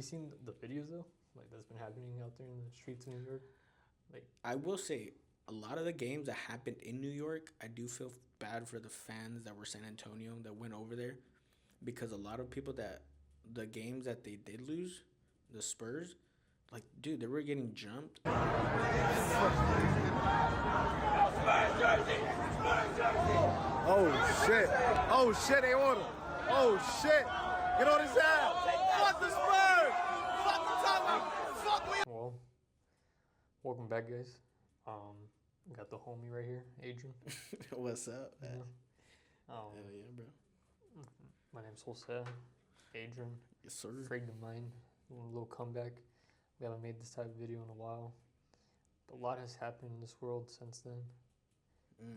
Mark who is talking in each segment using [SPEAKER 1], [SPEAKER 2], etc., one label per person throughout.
[SPEAKER 1] seen the videos though? Like that's been happening out there in the streets of New York. Like
[SPEAKER 2] I will say, a lot of the games that happened in New York, I do feel bad for the fans that were San Antonio that went over there, because a lot of people that the games that they did lose, the Spurs, like dude, they were getting jumped.
[SPEAKER 3] Oh shit! Oh shit! They order! Oh shit! Get on his ass! Fuck the Spurs! Fuck the Tottenham! Fuck me!
[SPEAKER 1] well, welcome back, guys. Got the homie right here, Adrian.
[SPEAKER 2] What's up?
[SPEAKER 1] Yeah.
[SPEAKER 2] Hell yeah, bro.
[SPEAKER 1] My name's Jose. Adrian.
[SPEAKER 2] Yes, sir.
[SPEAKER 1] Afraid to mind. A little comeback. We haven't made this type of video in a while. But a lot has happened in this world since then.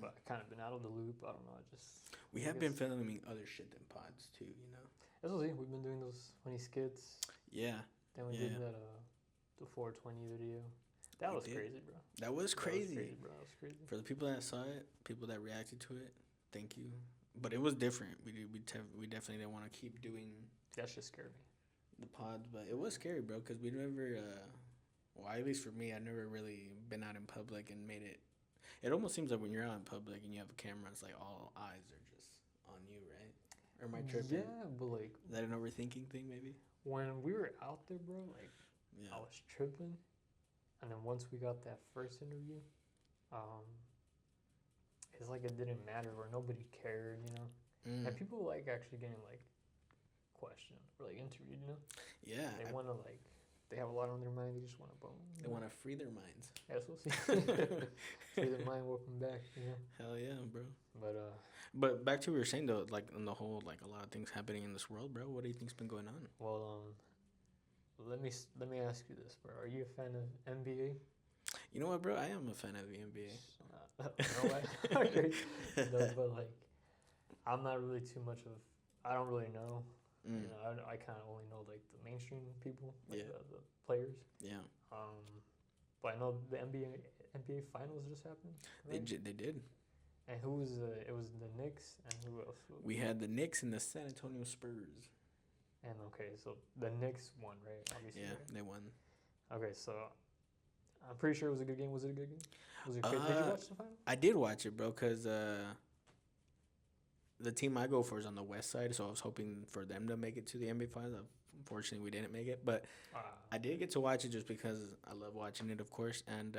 [SPEAKER 1] But I've kind of been out of the loop. I don't know.
[SPEAKER 2] We have been filming other shit than pods too, you know.
[SPEAKER 1] That's what we've been doing those funny skits.
[SPEAKER 2] Yeah.
[SPEAKER 1] Then we did that the 420 video. That was crazy, bro.
[SPEAKER 2] That was crazy.
[SPEAKER 1] Bro. That was crazy.
[SPEAKER 2] For the people that saw it, people that reacted to it, thank you. But it was different. We definitely didn't want to keep doing
[SPEAKER 1] That shit scared me.
[SPEAKER 2] the pods, but it was scary, bro, because we never, well, at least for me, I never really been out in public and made it. It almost seems like when you're out in public and you have a camera, it's like all eyes are just on you, right? Or am I tripping?
[SPEAKER 1] Yeah, but like,
[SPEAKER 2] Is that an overthinking thing, maybe?
[SPEAKER 1] when we were out there, bro, like,
[SPEAKER 2] Yeah.
[SPEAKER 1] I was tripping. And then once we got that first interview, it's like it didn't matter, or nobody cared, you know? And people like actually getting like questioned or like interviewed, you know?
[SPEAKER 2] Yeah.
[SPEAKER 1] They want to like, they have a lot on their mind. They just want to bone.
[SPEAKER 2] They want to free their minds.
[SPEAKER 1] Yeah, so we'll see. Free their mind. Welcome back. You know.
[SPEAKER 2] Hell yeah, bro.
[SPEAKER 1] But
[SPEAKER 2] back to what we were saying though, like on the whole, like a lot of things happening in this world, bro. What do you think's been going on?
[SPEAKER 1] well, let me ask you this, bro. Are you a fan of NBA?
[SPEAKER 2] You know what, bro? I am a fan of the NBA.
[SPEAKER 1] No way. Okay. No, but like, I'm not really too much of. I don't really know. You know, I kind of only know like the mainstream people, like the players.
[SPEAKER 2] Yeah.
[SPEAKER 1] But I know the NBA finals just happened. Right?
[SPEAKER 2] They did.
[SPEAKER 1] And who was it? Was the Knicks and who else?
[SPEAKER 2] We had the Knicks and the San Antonio Spurs.
[SPEAKER 1] And okay, so the Knicks won, right? Obviously.
[SPEAKER 2] Yeah,
[SPEAKER 1] right?
[SPEAKER 2] they won.
[SPEAKER 1] Okay, so I'm pretty sure it was a good game. Was it a good game? Was it good? Did you watch the final?
[SPEAKER 2] I did watch it, bro, because the team I go for is on the west side, so I was hoping for them to make it to the NBA Finals. Unfortunately, we didn't make it, but I did get to watch it just because I love watching it, of course, and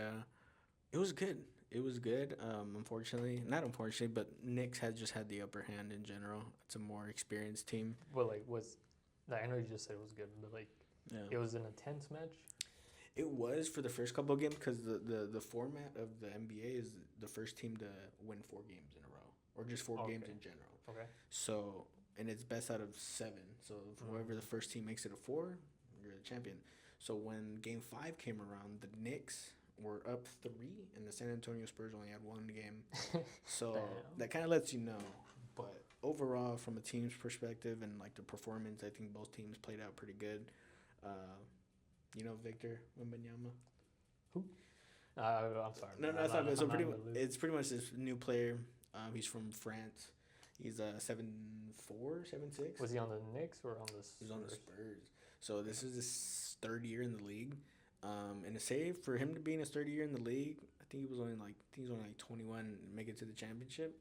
[SPEAKER 2] it was good. It was good. Not unfortunately, but Knicks has just had the upper hand in general. It's a more experienced team.
[SPEAKER 1] Well, like, I know you just said it was good, but like, it was an intense match.
[SPEAKER 2] It was for the first couple of games because the format of the NBA is the first team to win 4 games in a row, or just 4 games in general.
[SPEAKER 1] Okay.
[SPEAKER 2] So, and it's best out of 7. So, whoever the first team makes it a 4, you're the champion. So, when Game 5 came around, the Knicks were up 3, and the San Antonio Spurs only had 1 game. So, that kind of lets you know. But overall, from a team's perspective and like the performance, I think both teams played out pretty good. You know Victor Wembanyama?
[SPEAKER 1] Who? I'm sorry.
[SPEAKER 2] No, that's not good. So it's pretty much this new player. He's from France. He's 7'4", 7'6".
[SPEAKER 1] Was he on the Knicks or on the Spurs?
[SPEAKER 2] He's on the Spurs. So this is his 3rd year in the league. And to say for him to be in his 3rd year in the league, I think he was only like 21 and make it to the championship.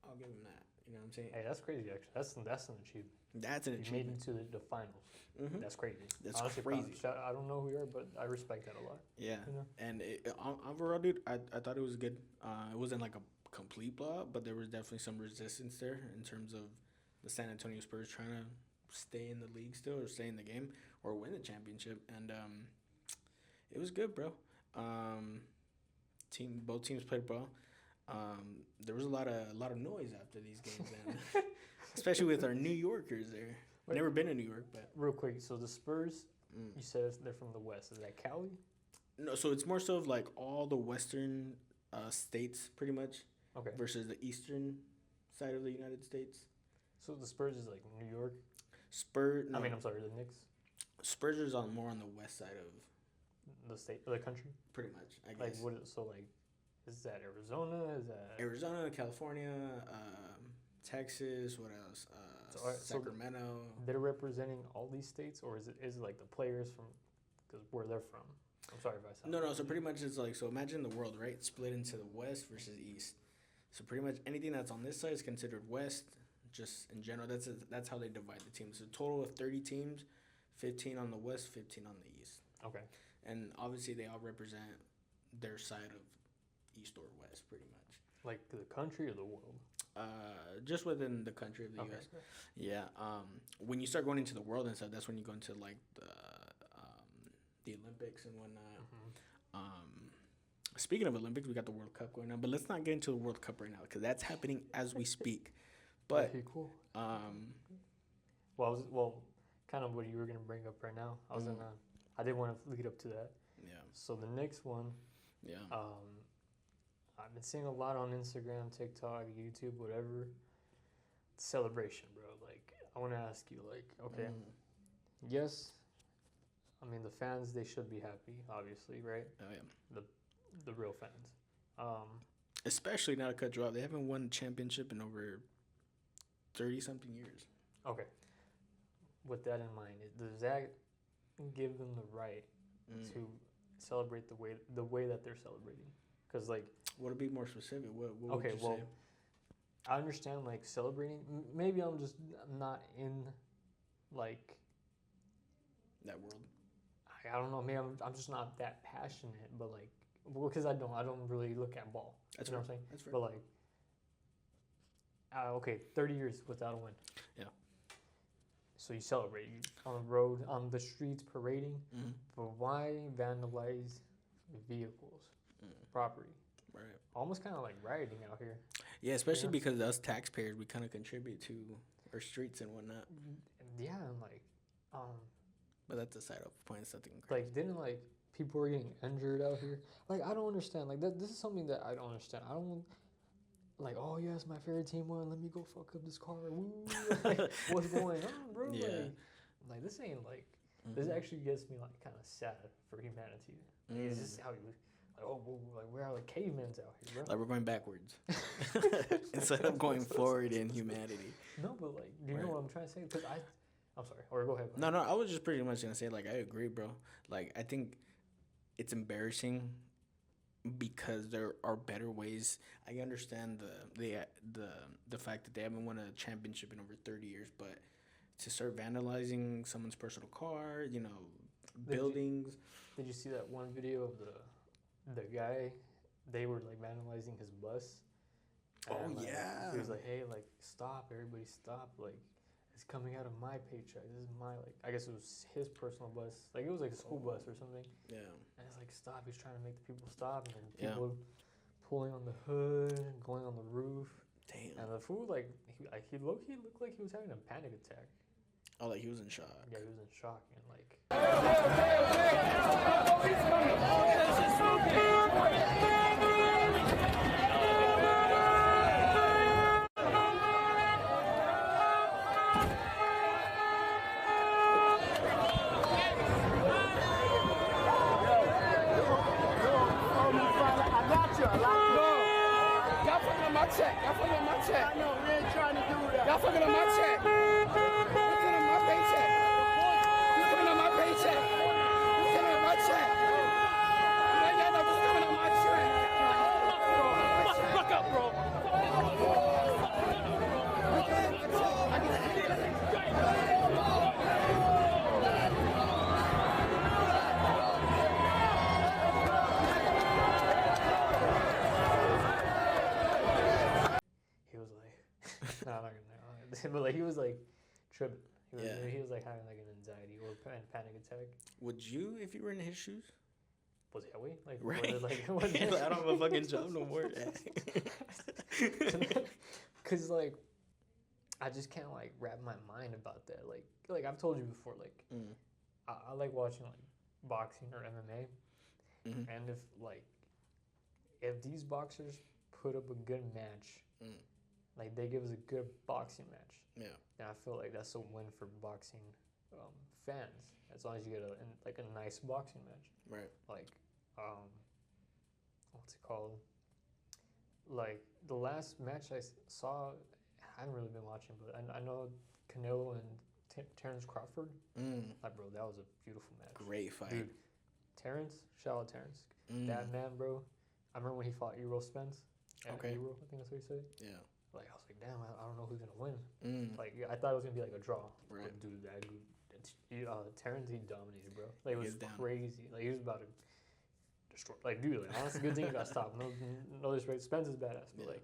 [SPEAKER 2] I'll give him that. You know what I'm saying?
[SPEAKER 1] Hey, that's crazy. Actually, that's an achievement.
[SPEAKER 2] That's an achievement.
[SPEAKER 1] You made it to the finals.
[SPEAKER 2] Mm-hmm.
[SPEAKER 1] That's crazy.
[SPEAKER 2] That's
[SPEAKER 1] honestly
[SPEAKER 2] crazy.
[SPEAKER 1] I don't know who you are, but I respect that a lot.
[SPEAKER 2] Yeah.
[SPEAKER 1] You know?
[SPEAKER 2] And overall, dude, I thought it was good. It wasn't like a complete blowout, but there was definitely some resistance there in terms of the San Antonio Spurs trying to stay in the league still, or stay in the game, or win the championship. And it was good, bro. Both teams played well. There was a lot of noise after these games, and especially with our New Yorkers there. Wait, never been to New York, but
[SPEAKER 1] real quick. So the Spurs, you said they're from the West. Is that Cali?
[SPEAKER 2] No, so it's more so of like all the Western states, pretty much.
[SPEAKER 1] Okay.
[SPEAKER 2] Versus the Eastern side of the United States.
[SPEAKER 1] So the Spurs is like New York.
[SPEAKER 2] No.
[SPEAKER 1] I'm sorry, the Knicks.
[SPEAKER 2] Spurs is more on the west side of
[SPEAKER 1] the state, the country.
[SPEAKER 2] Pretty much, I guess.
[SPEAKER 1] Is that Arizona? Is that
[SPEAKER 2] Arizona, California, Texas? What else? Sacramento.
[SPEAKER 1] So they're representing all these states, or is it like the players from because where they're from? I'm sorry if I sound.
[SPEAKER 2] No. So pretty much it's like, so imagine the world, right? Split into the West versus East. So pretty much anything that's on this side is considered West. Just in general, that's how they divide the teams. So a total of 30 teams, 15 on the West, 15 on the East.
[SPEAKER 1] Okay.
[SPEAKER 2] And obviously they all represent their side of East or West, pretty much.
[SPEAKER 1] Like the country or the world?
[SPEAKER 2] Just within the country of the U.S. Yeah. When you start going into the world and stuff, that's when you go into like the Olympics and whatnot. Speaking of Olympics, we got the World Cup going on, but let's not get into the World Cup right now because that's happening as we speak. But
[SPEAKER 1] okay, cool. Well, kind of what you were gonna bring up right now. I didn't want to lead up to that.
[SPEAKER 2] Yeah.
[SPEAKER 1] So the Knicks one.
[SPEAKER 2] Yeah.
[SPEAKER 1] I've been seeing a lot on Instagram, TikTok, YouTube, whatever. Celebration, bro. Like, I want to ask you, like, okay, yes. I mean, the fans, they should be happy, obviously, right?
[SPEAKER 2] Oh yeah.
[SPEAKER 1] The real fans.
[SPEAKER 2] Especially now to cut you off, they haven't won a championship in over 30-something years.
[SPEAKER 1] Okay. With that in mind, does that give them the right to celebrate the way that they're celebrating? Because, like...
[SPEAKER 2] Would it be more specific? What
[SPEAKER 1] okay,
[SPEAKER 2] would you
[SPEAKER 1] well,
[SPEAKER 2] say?
[SPEAKER 1] I understand, like, celebrating. Maybe I'm just not in, like...
[SPEAKER 2] That world?
[SPEAKER 1] I don't know. Maybe I'm just not that passionate, but, like... Well, because I don't really look at ball.
[SPEAKER 2] That's
[SPEAKER 1] you know
[SPEAKER 2] fair.
[SPEAKER 1] what I'm saying?
[SPEAKER 2] That's fair.
[SPEAKER 1] But, like... okay, 30 years without a win.
[SPEAKER 2] Yeah.
[SPEAKER 1] So you celebrate. You on the road, on the streets, parading. But why vandalize vehicles, property?
[SPEAKER 2] Right.
[SPEAKER 1] Almost kind of like rioting out here.
[SPEAKER 2] Yeah, especially because us taxpayers, we kind of contribute to our streets and whatnot.
[SPEAKER 1] Yeah, and like,
[SPEAKER 2] But that's a side of point, something crazy.
[SPEAKER 1] like, didn't like people were getting injured out here? Like, I don't understand. Like, this is something that I don't understand. I don't like, oh yes, my favorite team won. Let me go fuck up this car. Woo! Like, what's going on, bro?
[SPEAKER 2] Yeah.
[SPEAKER 1] Like this ain't like. This actually gets me like kind of sad for humanity. Like, it's just how you. Like, oh, like we're like cavemen's out here, bro.
[SPEAKER 2] Like we're going backwards instead of going forward in humanity.
[SPEAKER 1] No, but like, do you know what I'm trying to say? Because I'm sorry. Or go ahead.
[SPEAKER 2] No, I was just pretty much gonna say, like, I agree, bro. Like, I think it's embarrassing because there are better ways. I understand the fact that they haven't won a championship in over 30 years, but to start vandalizing someone's personal car, buildings.
[SPEAKER 1] Did you see that one video of the guy? They were like vandalizing his bus. And,
[SPEAKER 2] yeah.
[SPEAKER 1] He was like, "Hey, like, stop! Everybody, stop! Like, it's coming out of my paycheck. This is my like. I guess it was his personal bus. Like, it was like a school bus or something.
[SPEAKER 2] Yeah.
[SPEAKER 1] And it's like, stop! He's trying to make the people stop, and then people pulling on the hood, going on the roof.
[SPEAKER 2] Damn.
[SPEAKER 1] And the fool, like, he looked like he was having a panic attack.
[SPEAKER 2] Oh, like he was in shock.
[SPEAKER 1] Yeah, he was in shock and like. But like he was like tripping. He was like having like an anxiety or panic attack.
[SPEAKER 2] Would you, if you were in his shoes?
[SPEAKER 1] Was it that way? Like,
[SPEAKER 2] right. I don't have a fucking job no more.
[SPEAKER 1] Cause like, I just can't like wrap my mind about that. Like I've told you before. Like, I like watching like boxing or MMA, and if these boxers put up a good match. Like, they give us a good boxing match.
[SPEAKER 2] Yeah.
[SPEAKER 1] And I feel like that's a win for boxing fans. As long as you get a nice boxing match.
[SPEAKER 2] Right.
[SPEAKER 1] Like, what's it called? Like, the last match I saw, I haven't really been watching, but I know Canelo and Terrence Crawford. Like, bro, that was a beautiful match.
[SPEAKER 2] Great fight.
[SPEAKER 1] Dude, Terrence, shout out Terrence. That man, bro. I remember when he fought Errol Spence.
[SPEAKER 2] Okay.
[SPEAKER 1] Errol, I think that's what he said.
[SPEAKER 2] Yeah.
[SPEAKER 1] Like, I was like, damn, I don't know who's gonna win. Like, I thought it was gonna be like a draw.
[SPEAKER 2] Right.
[SPEAKER 1] But dude, that dude, Terrence, he dominated, bro. Like, it was
[SPEAKER 2] down.
[SPEAKER 1] crazy. Like, he was about to destroy. Like, dude, like, honestly, good thing he got stopped. No disrespect. Spence is badass, but like,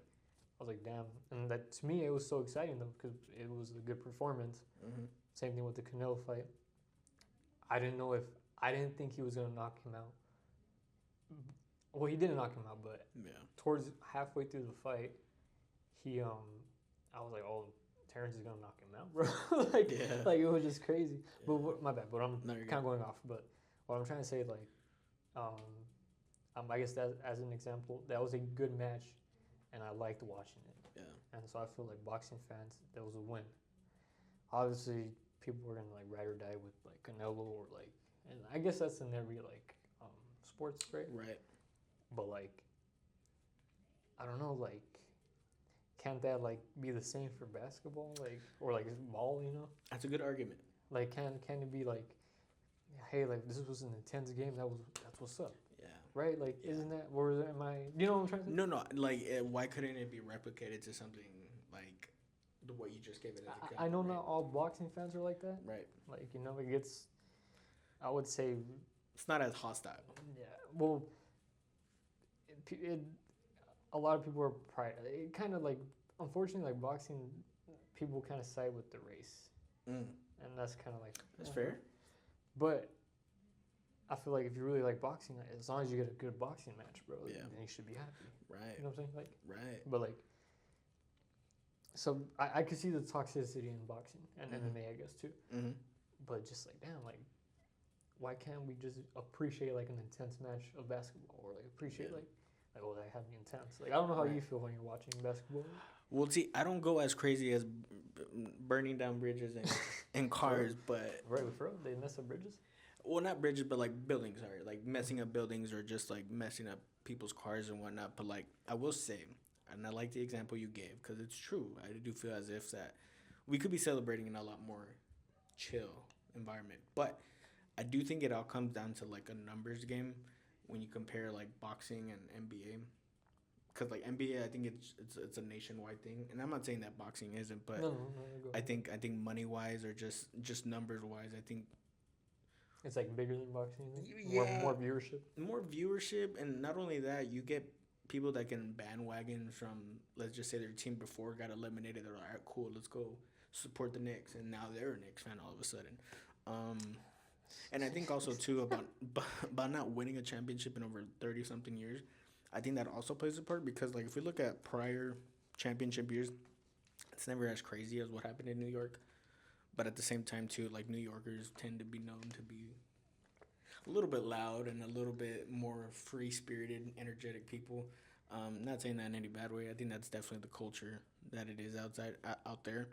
[SPEAKER 1] I was like, damn. And that to me, it was so exciting though because it was a good performance. Same thing with the Canelo fight. I didn't think he was gonna knock him out. Well, he didn't knock him out, but towards halfway through the fight, I was like, oh, Terrence is gonna knock him out, bro. Like it was just crazy. Yeah. But my bad. But I'm kind of going off. But what I'm trying to say, like, I guess that as an example, that was a good match, and I liked watching it. Yeah. And so I feel like boxing fans, that was a win. Obviously, people were gonna like ride or die with like Canelo or like, and I guess that's in every like sports, right?
[SPEAKER 2] Right.
[SPEAKER 1] But like, I don't know, like, can't that like be the same for basketball, like, or like ball? You know?
[SPEAKER 2] That's a good argument.
[SPEAKER 1] Like, can it be like, hey, like this was an intense game. That's what's up. Yeah. Right. Like, isn't that? Or am I? You know what I'm trying to say?
[SPEAKER 2] No. Like, why couldn't it be replicated to something like the way you just gave it as a example?
[SPEAKER 1] I know not all boxing fans are like that.
[SPEAKER 2] Right.
[SPEAKER 1] Like, you know, it gets. I would say.
[SPEAKER 2] It's not as hostile.
[SPEAKER 1] Yeah. Well. A lot of people are it kind of like, unfortunately, like boxing, people kind of side with the race, and that's kind of like
[SPEAKER 2] that's fair.
[SPEAKER 1] But I feel like if you really like boxing, as long as you get a good boxing match, bro, then you should be happy.
[SPEAKER 2] Right.
[SPEAKER 1] You know what I'm saying? Like.
[SPEAKER 2] Right.
[SPEAKER 1] But like, so I could see the toxicity in boxing and MMA, I guess too. But just like, damn, like, why can't we just appreciate like an intense match of basketball, or like appreciate like, oh, that had me intense. Like, I don't know how you feel when you're watching basketball.
[SPEAKER 2] Well, see, I don't go as crazy as burning down bridges and cars, but
[SPEAKER 1] right, for real, they mess up bridges.
[SPEAKER 2] Well, not bridges, but like buildings. Sorry, like messing up buildings or just like messing up people's cars and whatnot. But like, I will say, and I like the example you gave because it's true. I do feel as if that we could be celebrating in a lot more chill environment, but I do think it all comes down to like a numbers game. When you compare like boxing and NBA, because like NBA, I think it's a nationwide thing, and I'm not saying that boxing isn't, but
[SPEAKER 1] no,
[SPEAKER 2] I think money wise or just numbers wise, I think
[SPEAKER 1] it's like bigger than boxing.
[SPEAKER 2] Yeah,
[SPEAKER 1] more viewership.
[SPEAKER 2] More viewership, and not only that, you get people that can bandwagon from, let's just say their team before got eliminated. They're like, all right, cool, let's go support the Knicks, and now they're a Knicks fan all of a sudden. And I think also too about not winning a championship in over 30-something years, I think that also plays a part because like if we look at prior championship years, it's never as crazy as what happened in New York. But at the same time too, like New Yorkers tend to be known to be a little bit loud and a little bit more free-spirited, energetic people. Not saying that in any bad way. I think that's definitely the culture that it is out there.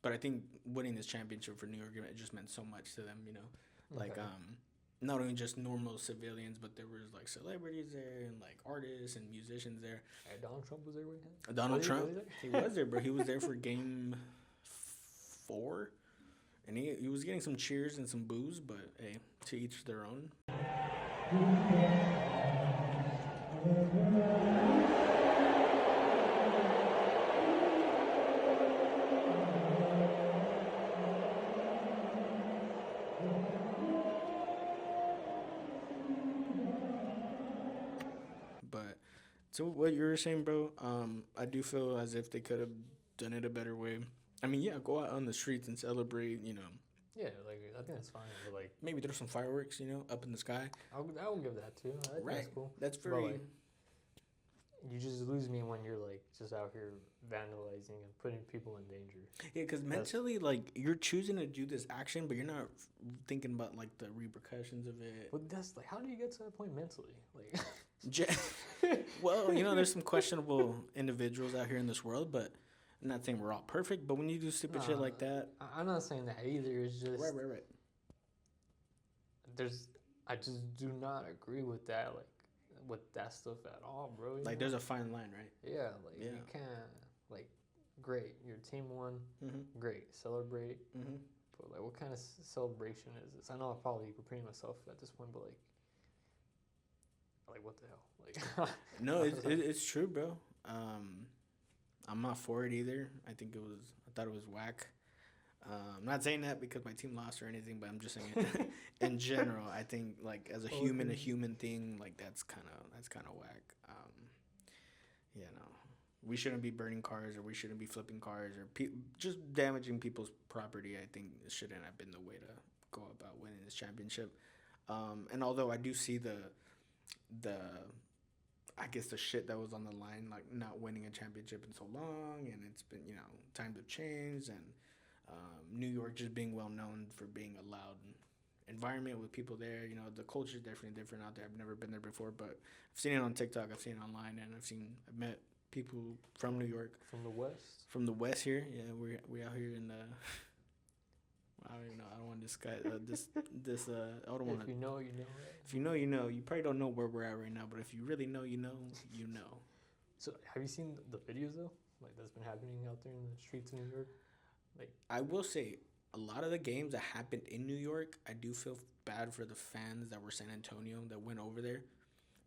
[SPEAKER 2] But I think winning this championship for New York, it just meant so much to them, you know. Like, not only just normal civilians, but there was, like, celebrities there and, like, artists and musicians there.
[SPEAKER 1] Hey, Donald Trump was there with him?
[SPEAKER 2] Donald Trump? He was there, bro. He was there for Game 4. And he was getting some cheers and some boos, but, hey, to each their own. So what you were saying, bro, I do feel as if they could have done it a better way. I mean, yeah, go out on the streets and celebrate, you know.
[SPEAKER 1] Yeah, like, I think that's fine. But, like,
[SPEAKER 2] maybe throw some fireworks, you know, up in the sky.
[SPEAKER 1] I will give that, too. I think that's cool.
[SPEAKER 2] That's very...
[SPEAKER 1] But, like, you just lose me when you're, like, just out here vandalizing and putting people in danger.
[SPEAKER 2] Yeah, because mentally, like, you're choosing to do this action, but you're not thinking about, like, the repercussions of it.
[SPEAKER 1] But that's, like, how do you get to that point mentally? Like...
[SPEAKER 2] Well, you know, there's some questionable individuals out here in this world, but I'm not saying we're all perfect, but when you do stupid shit like that...
[SPEAKER 1] I'm not saying that either. It's just...
[SPEAKER 2] Right.
[SPEAKER 1] I just do not agree with that, like, with that stuff at all, bro.
[SPEAKER 2] Like, there's a fine line, right?
[SPEAKER 1] Yeah, like, you can't, like, great. Your team won. Great. Celebrate. But like, what kind of celebration is this? I know I'm probably repeating myself at this point, but like what the hell? Like,
[SPEAKER 2] no, it's true, bro. I'm not for it either. I thought it was whack. I'm not saying that because my team lost or anything, but I'm just saying it in general. I think like as a human thing, like that's kind of whack. You know, we shouldn't be burning cars or we shouldn't be flipping cars or just damaging people's property. I think it shouldn't have been the way to go about winning this championship. And although I do see the I guess the shit that was on the line, like not winning a championship in so long, and it's been, you know, times have changed, and New York just being well known for being a loud environment with people there. You know, the culture is definitely different out there. I've never been there before, but I've seen it on TikTok, I've seen it online, and I've met people from New York.
[SPEAKER 1] From the West?
[SPEAKER 2] From the West here. Yeah, we out here in the... I don't even know. I don't want this guy. I don't want to.
[SPEAKER 1] If you know, you know. Right?
[SPEAKER 2] If you know, you know. You probably don't know where we're at right now, but if you really know, you know, you know.
[SPEAKER 1] So, have you seen the videos though? Like that's been happening out there in the streets of New York. Like,
[SPEAKER 2] I will say, a lot of the games that happened in New York, I do feel bad for the fans that were San Antonio that went over there,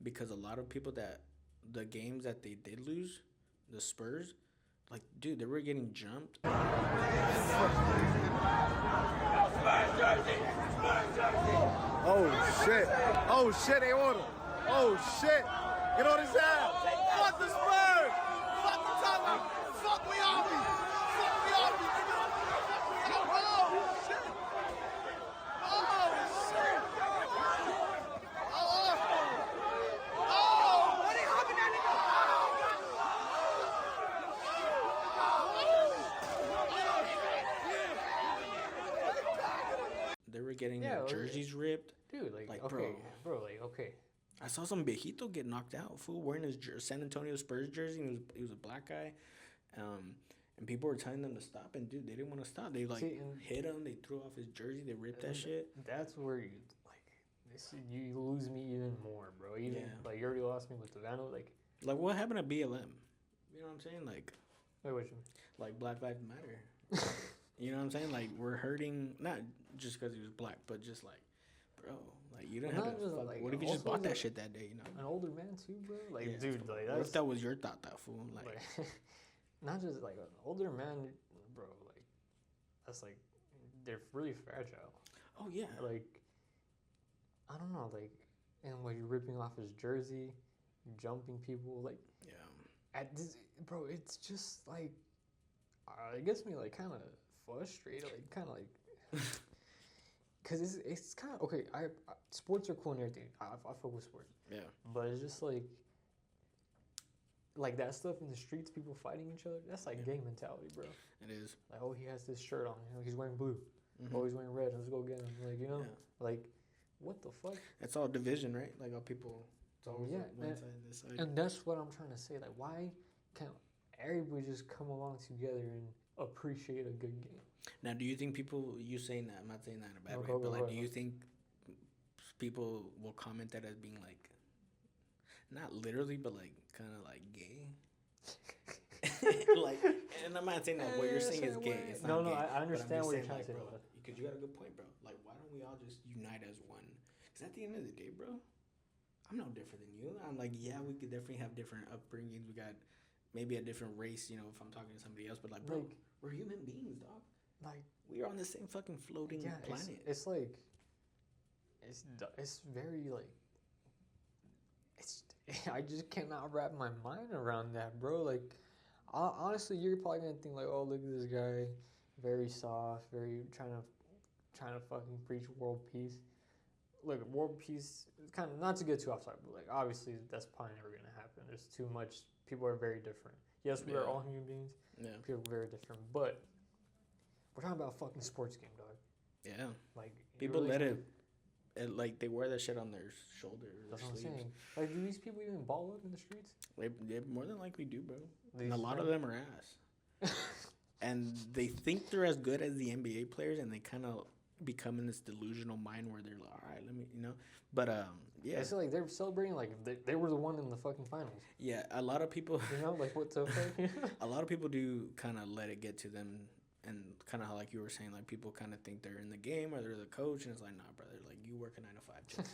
[SPEAKER 2] because a lot of people the games that they did lose, the Spurs. Like, dude, they were getting jumped.
[SPEAKER 3] Oh, shit. Oh, shit, they order. Oh, shit. Get on his ass. Fuck the Spurs. Fuck the top. Fuck me on me. Fuck me on me. Oh, shit. Oh, shit. Oh, what are you hopping at?
[SPEAKER 2] They were getting their jerseys ripped.
[SPEAKER 1] Dude, like okay, bro, like, okay.
[SPEAKER 2] I saw some viejito get knocked out, fool, wearing his San Antonio Spurs jersey. And he was a black guy. And people were telling them to stop. And, dude, they didn't want to stop. They, like, hit him. They threw off his jersey. They ripped that shit.
[SPEAKER 1] That's where you, like, you lose me even more, bro. Like, you already lost me with the Vandal. Like,
[SPEAKER 2] what happened to BLM? You know what I'm saying? Like,
[SPEAKER 1] wait, what you mean?
[SPEAKER 2] Like, Black Lives Matter. You know what I'm saying? Like, we're hurting, not just because he was black, but just, like, bro, like, you don't have to fuck. Like, what if you just bought that shit that day, you know?
[SPEAKER 1] An older man, too, bro? Like, yeah, dude, like,
[SPEAKER 2] what if that was your thought, that fool? Like
[SPEAKER 1] not just, like, an older man, bro, like, that's, like, they're really fragile.
[SPEAKER 2] Oh, yeah.
[SPEAKER 1] Like, I don't know, like, and when you're ripping off his jersey, jumping people, like,
[SPEAKER 2] yeah.
[SPEAKER 1] Bro, it's just, like, it gets me, like, kind of frustrated, like, kind of, like, because it's kind of, okay, sports are cool and everything. I fuck with sports.
[SPEAKER 2] Yeah.
[SPEAKER 1] But it's just, like that stuff in the streets, people fighting each other, that's, like, gang mentality, bro.
[SPEAKER 2] It is.
[SPEAKER 1] Like, oh, he has this shirt on, you know, he's wearing blue. Oh, he's wearing red, let's go get him. Like, you know, like, what the fuck?
[SPEAKER 2] It's all division, right? Like, how people, it's always
[SPEAKER 1] one
[SPEAKER 2] side, this side.
[SPEAKER 1] And that's what I'm trying to say. Like, why can't everybody just come along together and appreciate a good game?
[SPEAKER 2] Now, do you think people, you saying that, I'm not saying that in a bad way, but, like, do you think people will comment that as being, like, not literally, but, like, kind of, like, gay? Like, and I'm not saying that what you're saying is gay. It's not gay.
[SPEAKER 1] I understand what you're trying to say,
[SPEAKER 2] bro. Because you got a good point, bro. Like, why don't we all just unite as one? Because at the end of the day, bro, I'm no different than you. I'm like, yeah, we could definitely have different upbringings. We got maybe a different race, you know, if I'm talking to somebody else. But, like, bro, we're human beings, dog.
[SPEAKER 1] Like,
[SPEAKER 2] we are on the same fucking floating planet.
[SPEAKER 1] It's like, it's very, like, I just cannot wrap my mind around that, bro. Like, honestly, you're probably gonna think like, oh, look at this guy, very soft, very trying to fucking preach world peace. Look, world peace, kind of, not to get too off topic, but, like, obviously that's probably never gonna happen. There's too much. People are very different. Yes, we are all human beings. Yeah. People are very different, but we're talking about a fucking sports game, dog.
[SPEAKER 2] Yeah.
[SPEAKER 1] Like,
[SPEAKER 2] people let it, like, they wear that shit on their shoulder.
[SPEAKER 1] That's what I'm saying. Like, do these people even ball up in the streets?
[SPEAKER 2] They more than likely do, bro. And a lot of them are ass. And they think they're as good as the NBA players, and they kind of become in this delusional mind where they're like, all right, let me, But yeah,
[SPEAKER 1] It's like they're celebrating like they were the one in the fucking finals.
[SPEAKER 2] yeah. A lot of people,
[SPEAKER 1] Like what the fuck?
[SPEAKER 2] a lot of people do kind of let it get to them, and kind of like you were saying, like people kind of think they're in the game or they're the coach, and it's like, nah, brother, like you work a 9 to 5 job.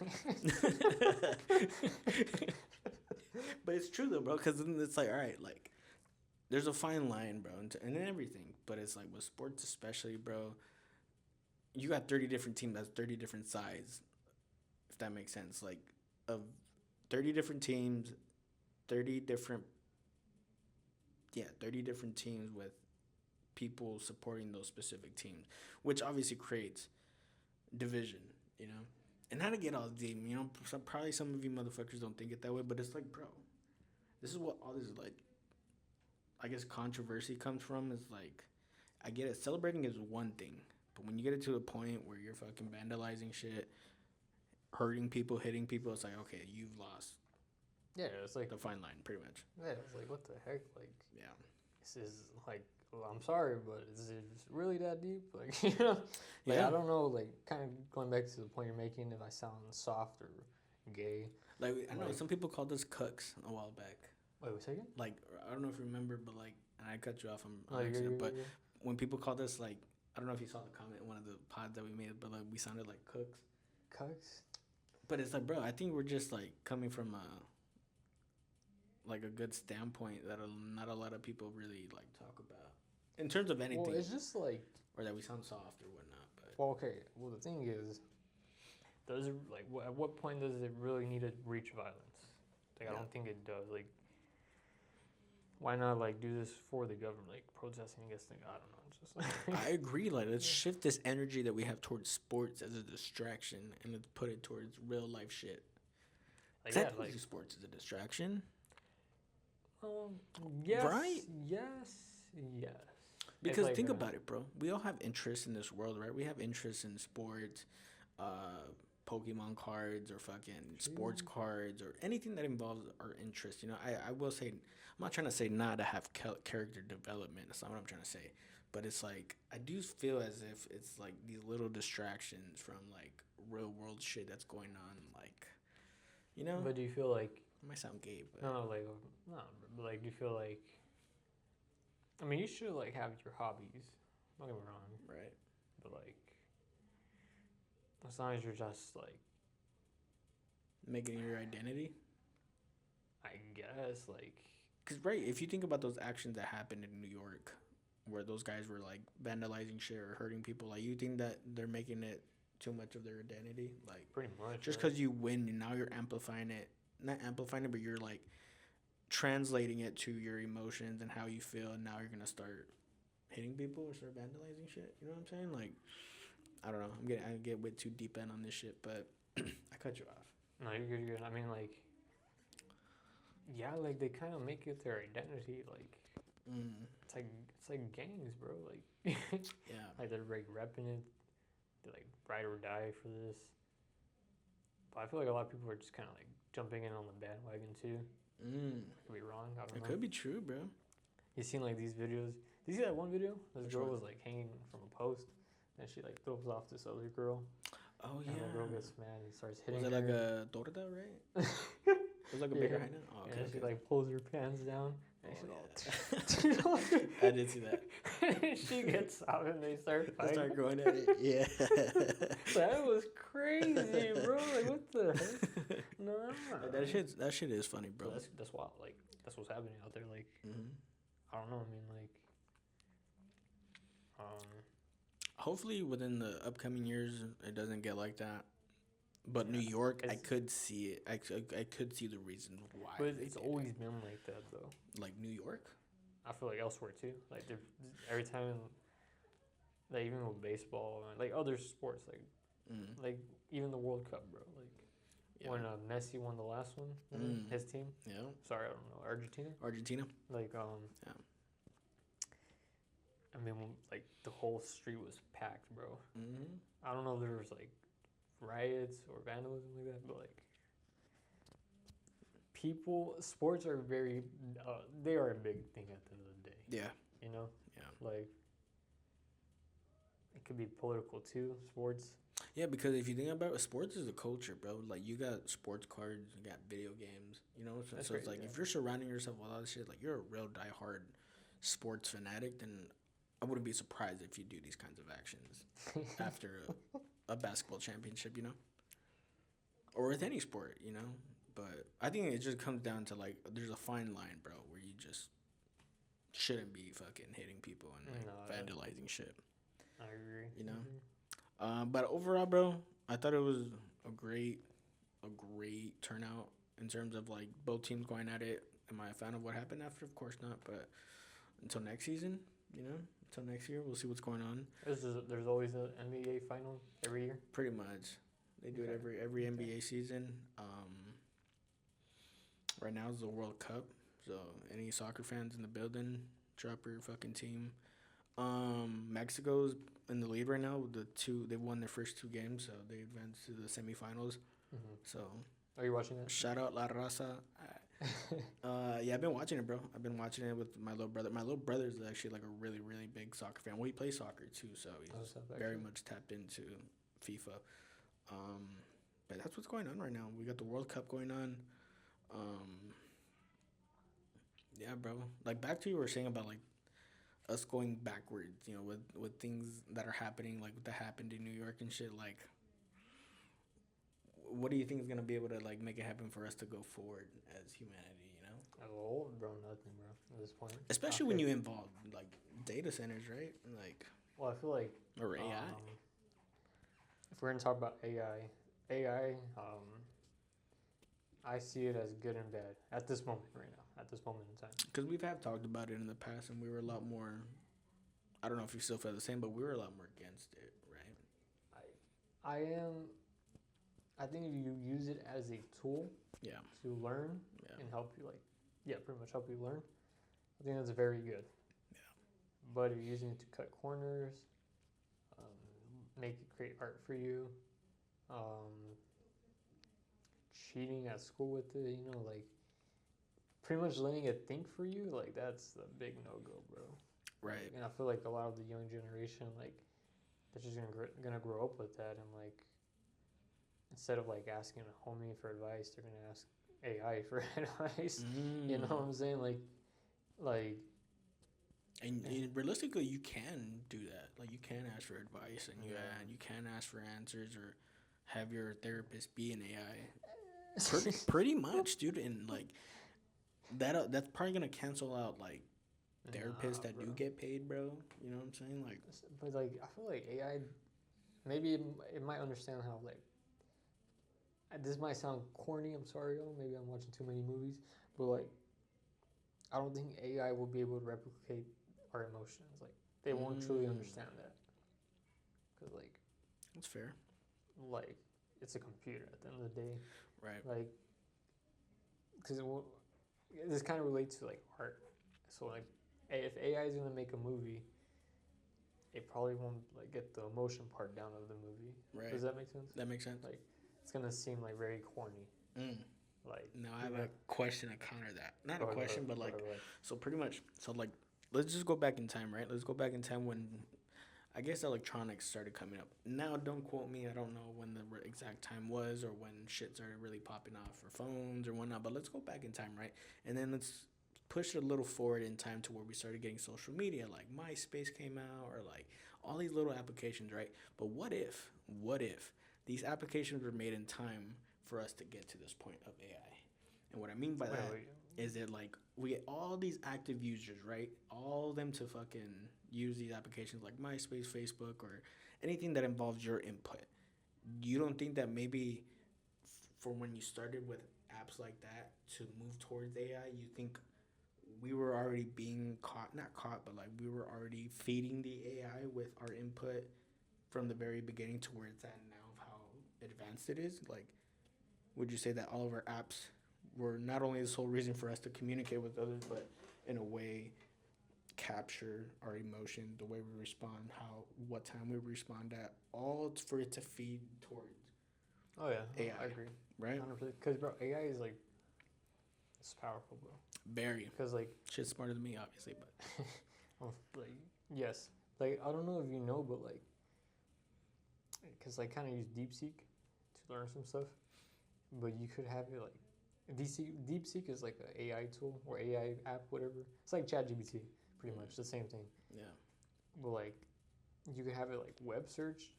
[SPEAKER 2] But it's true though, bro, because then it's like, all right, like there's a fine line, bro, and everything. But it's like with sports, especially, bro. You got 30 different teams. That's 30 different sides, if that makes sense. Like, of 30 different teams, 30 different teams with people supporting those specific teams, which obviously creates division, And not to get all deep, probably some of you motherfuckers don't think it that way, but it's like, bro, this is what all this, like, I guess controversy comes from, is like, I get it, celebrating is one thing. But when you get it to a point where you're fucking vandalizing shit, hurting people, hitting people, it's like, okay, you've lost.
[SPEAKER 1] Yeah, it's like
[SPEAKER 2] the fine line, pretty much.
[SPEAKER 1] Yeah, it's like, what the heck? Like,
[SPEAKER 2] yeah,
[SPEAKER 1] this is like, well, I'm sorry, but is it really that deep? Like,
[SPEAKER 2] yeah.
[SPEAKER 1] I don't know. Like, kind of going back to the point you're making, if I sound soft or gay.
[SPEAKER 2] Like, I know some people called us cucks a while back.
[SPEAKER 1] Wait a second.
[SPEAKER 2] Like, I don't know if you remember, but like, and I cut you off on accident, but when people called us, like, I don't know if you saw the comment in one of the pods that we made, but like we sounded like cooks.
[SPEAKER 1] Cooks?
[SPEAKER 2] But it's like, bro, I think we're just like coming from a good standpoint that not a lot of people really like talk about in terms of anything.
[SPEAKER 1] Well, it's just like,
[SPEAKER 2] or that we sound soft or whatnot. But
[SPEAKER 1] well, okay. Well, the thing is, does it like at what point does it really need to reach violence? Like, I don't think it does. Like, why not like do this for the government, like protesting against the? I don't know.
[SPEAKER 2] I agree. Like, let's shift this energy that we have towards sports as a distraction, and let's put it towards real life shit. Like, yeah, like sports is a distraction.
[SPEAKER 1] Yes.
[SPEAKER 2] Right.
[SPEAKER 1] Yes.
[SPEAKER 2] Because like, think about it, bro. We all have interests in this world, right? We have interests in sports, Pokemon cards, or fucking sports cards, or anything that involves our interest. I will say, I'm not trying to say not to have character development. That's not what I'm trying to say. But it's like, I do feel as if it's like these little distractions from like real world shit that's going on, like,
[SPEAKER 1] But do you feel like?
[SPEAKER 2] It might sound gay, but
[SPEAKER 1] but like, do you feel like? I mean, you should like have your hobbies. Don't get me wrong.
[SPEAKER 2] Right.
[SPEAKER 1] But like, as long as you're just like
[SPEAKER 2] making your identity.
[SPEAKER 1] I guess like.
[SPEAKER 2] Cause right, if you think about those actions that happened in New York, where those guys were like vandalizing shit or hurting people, like, you think that they're making it too much of their identity? Like,
[SPEAKER 1] pretty much.
[SPEAKER 2] Just because you win and now you're amplifying it, not amplifying it, but you're like translating it to your emotions and how you feel, and now you're gonna start hitting people or start vandalizing shit. You know what I'm saying? Like, I don't know. I get way too deep in on this shit, but I cut you off.
[SPEAKER 1] No, you're good. I mean, like, yeah, like they kind of make it their identity. Like, it's like gangs, bro. Like,
[SPEAKER 2] yeah,
[SPEAKER 1] like they're like repping it. They like ride or die for this. But I feel like a lot of people are just kind of like jumping in on the bandwagon too. Could be wrong. I don't know.
[SPEAKER 2] It could be true, bro.
[SPEAKER 1] You seen like these videos? Did you see that one video? This girl was like hanging from a post, and she like throws off this other girl.
[SPEAKER 2] Oh yeah.
[SPEAKER 1] And the girl gets mad and starts hitting her.
[SPEAKER 2] Was it like a torta, right? It was like a bigger hyena. Oh, okay.
[SPEAKER 1] And she like pulls her pants down. And she's
[SPEAKER 2] all. I did see that.
[SPEAKER 1] She gets out and they start fighting.
[SPEAKER 2] Start going at it. Yeah.
[SPEAKER 1] That was crazy, bro. Like, what the heck? No.
[SPEAKER 2] That shit is funny, bro.
[SPEAKER 1] That's wild. Like, that's what's happening out there. Like, I don't know. I mean, like,
[SPEAKER 2] hopefully within the upcoming years it doesn't get like that. But New York, I could see it. I could see the reasons why.
[SPEAKER 1] But it's always been like that, though.
[SPEAKER 2] Like New York?
[SPEAKER 1] I feel like elsewhere, too. Like, every time, like, even with baseball, and like, other sports, like, even the World Cup, bro. Like, when Messi won the last one, his team.
[SPEAKER 2] Yeah.
[SPEAKER 1] Sorry, I don't know. Argentina? Like,
[SPEAKER 2] yeah.
[SPEAKER 1] I mean, like, the whole street was packed, bro. I don't know if there was, like, riots or vandalism like that, but like sports are very they are a big thing at the end of the day.
[SPEAKER 2] Yeah.
[SPEAKER 1] You know?
[SPEAKER 2] Yeah.
[SPEAKER 1] Like It could be political too. Sports.
[SPEAKER 2] Yeah, because if you think about it, sports is a culture, bro. Like you got sports cards, you got video games, you know. So,
[SPEAKER 1] That's
[SPEAKER 2] so it's
[SPEAKER 1] right,
[SPEAKER 2] like
[SPEAKER 1] yeah.
[SPEAKER 2] if you're surrounding yourself with all this shit, like you're a real diehard sports fanatic, then I wouldn't be surprised if you do these kinds of actions after a basketball championship, you know, or with any sport, you know. But I think it just comes down to like there's a fine line, bro, where you just shouldn't be fucking hitting people and like vandalizing shit.
[SPEAKER 1] I agree.
[SPEAKER 2] You know. But overall, bro, I thought it was a great turnout in terms of like both teams going at it. Am I a fan of what happened after? Of course not. But until next season, you know, until next year, we'll see what's going on.
[SPEAKER 1] There's always an NBA final every year.
[SPEAKER 2] Pretty much, they do it every NBA season. Right now is the World Cup, so any soccer fans in the building, drop your fucking team. Mexico's in the lead right now. They've won their first 2 games, so they advanced to the semifinals.
[SPEAKER 1] Mm-hmm.
[SPEAKER 2] So,
[SPEAKER 1] are you watching that?
[SPEAKER 2] Shout out La Raza. Yeah, I've been watching it, bro. I've been watching it with my little brother. My little brother's actually like a really, really big soccer fan. Well, he plays soccer too, so he's very much tapped into FIFA. But that's what's going on right now. We got the World Cup going on. Yeah, bro. Like back to you were saying about like us going backwards, you know, with things that are happening, like that happened in New York and shit. Like, what do you think is gonna be able to like make it happen for us to go forward as humanity? You know,
[SPEAKER 1] oh, bro, nothing, bro. At this point,
[SPEAKER 2] especially when you involve like data centers, right? Like,
[SPEAKER 1] well, I feel like
[SPEAKER 2] or AI.
[SPEAKER 1] If we're gonna talk about AI, I see it as good and bad at this moment right now. At this moment in time,
[SPEAKER 2] because we've talked about it in the past, and we were a lot more. I don't know if you still feel the same, but we were a lot more against it, right?
[SPEAKER 1] I am. I think if you use it as a tool, to learn and help you, pretty much help you learn. I think that's very good.
[SPEAKER 2] Yeah.
[SPEAKER 1] But if you're using it to cut corners, make it create art for you, cheating at school with it, you know, like. Pretty much letting it think for you, like that's the big no-go, bro.
[SPEAKER 2] Right.
[SPEAKER 1] And I feel like a lot of the young generation, like, they're just gonna grow up with that, and like, instead of like asking a homie for advice, they're gonna ask AI for advice. You know what I'm saying?
[SPEAKER 2] And realistically, you can do that. Like you can ask for advice, and you can ask for answers, or have your therapist be an AI. Pretty much, dude, and like. That's probably gonna cancel out like therapists that do get paid, bro. You know what I'm saying? Like,
[SPEAKER 1] but like I feel like AI, maybe it might understand how like. This might sound corny. I'm sorry, yo. Maybe I'm watching too many movies, but like, I don't think AI will be able to replicate our emotions. Like, they won't truly understand that. Cause like.
[SPEAKER 2] That's fair.
[SPEAKER 1] Like, it's a computer at the end of the day.
[SPEAKER 2] Right.
[SPEAKER 1] Like, because this kind of relates to like art. So like, if AI is gonna make a movie, it probably won't like get the emotion part down of the movie.
[SPEAKER 2] Right.
[SPEAKER 1] Does that make sense?
[SPEAKER 2] That makes sense.
[SPEAKER 1] Like, it's gonna seem like very corny. Like.
[SPEAKER 2] Now I have a question to counter that. Not a question, but like, so pretty much. So like, let's just go back in time, right? Let's go back in time when, I guess electronics started coming up. Now, don't quote me. I don't know when the exact time was or when shit started really popping off for phones or whatnot. But let's go back in time, right? And then let's push it a little forward in time to where we started getting social media, like MySpace came out, or like all these little applications, right? But what if these applications were made in time for us to get to this point of AI? And what I mean by that is that like we get all these active users, right? All of them to fucking use these applications like MySpace, Facebook, or anything that involves your input. You don't think that maybe from when you started with apps like that to move towards AI, you think we were already being not caught, but like we were already feeding the AI with our input from the very beginning to where it's at now of how advanced it is? Like, would you say that all of our apps were not only the sole reason for us to communicate with others, but in a way capture our emotion, the way we respond, what time we respond at, all for it to feed towards AI.
[SPEAKER 1] I agree,
[SPEAKER 2] right?
[SPEAKER 1] 100%. Because bro, AI is like, it's powerful, bro.
[SPEAKER 2] Very.
[SPEAKER 1] Because like,
[SPEAKER 2] shit's smarter than me, obviously, but
[SPEAKER 1] like, yes, like I don't know if you know, but like because I kind of use DeepSeek to learn some stuff, but you could have it like DeepSeek is like an AI tool or AI app, whatever. It's like ChatGPT, pretty much the same thing.
[SPEAKER 2] Yeah.
[SPEAKER 1] But like, you could have it like web search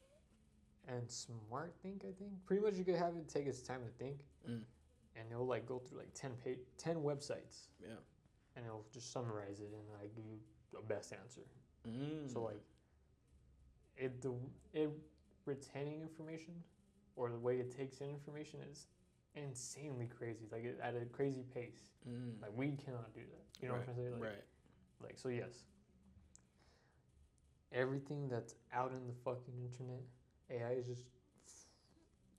[SPEAKER 1] and smart think. I think pretty much you could have it take its time to think, and it'll like go through like 10 websites.
[SPEAKER 2] Yeah.
[SPEAKER 1] And it'll just summarize it and like give you the best answer. So like, it retaining information or the way it takes in information is insanely crazy. Like at a crazy pace. Like we cannot do that. You know what I'm trying to say? Like,
[SPEAKER 2] right.
[SPEAKER 1] Like so, yes. Everything that's out in the fucking internet, AI is just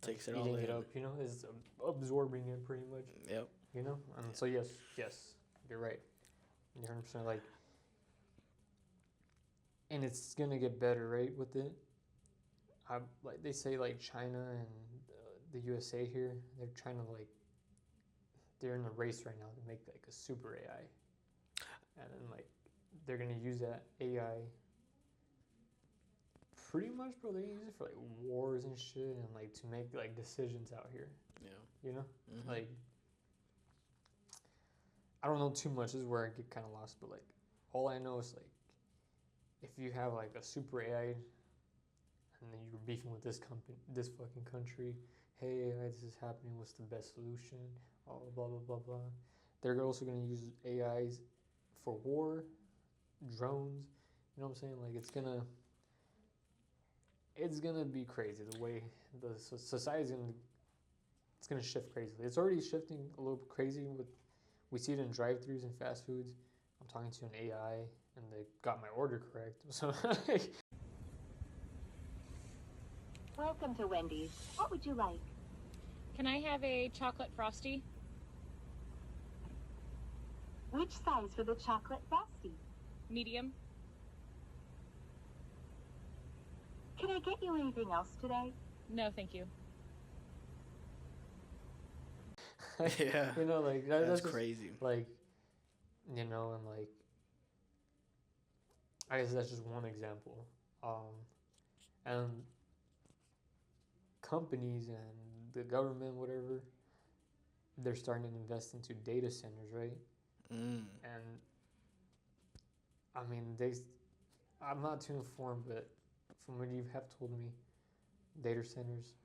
[SPEAKER 2] takes it all
[SPEAKER 1] eating
[SPEAKER 2] in.
[SPEAKER 1] it up. You know, is absorbing it pretty much.
[SPEAKER 2] Yep.
[SPEAKER 1] You know, and so yes, you're right. You're 100% like, and it's gonna get better, right? With it, like they say, like China and the USA here, they're trying to like, they're in a race right now to make like a super AI, and then like they're gonna use that AI. Pretty much, bro. They use it for like wars and shit, and like to make like decisions out here.
[SPEAKER 2] Yeah.
[SPEAKER 1] You know, like I don't know too much. This is where I get kind of lost, but like all I know is like if you have like a super AI, and then you're beefing with this this fucking country. Hey, AI, this is happening. What's the best solution? Oh, blah blah blah blah. They're also gonna use AIs for war, drones. You know what I'm saying? Like it's gonna be crazy the way the society's gonna shift crazily. It's already shifting a little bit crazy with, we see it in drive-thrus and fast foods. I'm talking to an AI and they got my order correct. So
[SPEAKER 4] Welcome to Wendy's. What would you like?
[SPEAKER 5] Can I have a chocolate frosty?
[SPEAKER 4] Which size for the chocolate frosty?
[SPEAKER 5] Medium.
[SPEAKER 4] Can I get you anything else today?
[SPEAKER 5] No, thank you.
[SPEAKER 2] Yeah.
[SPEAKER 1] You know, like
[SPEAKER 2] That's
[SPEAKER 1] just,
[SPEAKER 2] crazy.
[SPEAKER 1] like, you know, and like I guess that's just one example. And companies and the government, whatever, they're starting to invest into data centers, right? And I mean, I'm not too informed, but from what you have told me, data centers,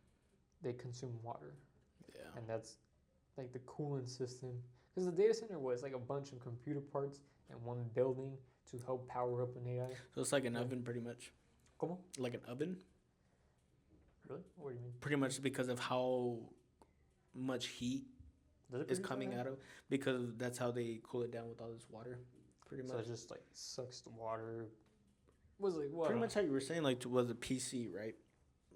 [SPEAKER 1] they consume water.
[SPEAKER 2] Yeah.
[SPEAKER 1] And that's like the cooling system. Because the data center was like a bunch of computer parts in one building to help power up an AI.
[SPEAKER 2] So it's like an oven, pretty much.
[SPEAKER 1] ¿Cómo?
[SPEAKER 2] Like an oven?
[SPEAKER 1] Really? What do you mean?
[SPEAKER 2] Pretty much because of how much heat is coming out of, because that's how they cool it down with all this water. Pretty much.
[SPEAKER 1] So it just like sucks the water. Was like what?
[SPEAKER 2] Pretty much how you were saying, like was a PC, right?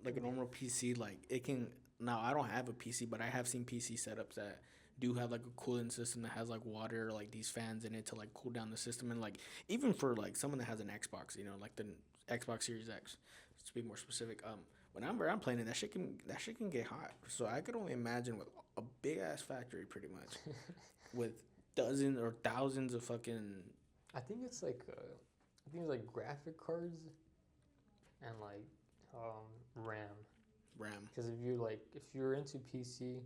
[SPEAKER 2] Like a normal PC, like it can. Now I don't have a PC, but I have seen PC setups that do have like a cooling system that has like water, like these fans in it to like cool down the system, and like even for like someone that has an Xbox, you know, like the Xbox Series X, to be more specific. Whenever I'm playing it, that shit can get hot. So I could only imagine with a big ass factory, pretty much, with dozens or thousands of fucking.
[SPEAKER 1] I think it's like graphic cards and like RAM. Because if you're into PC,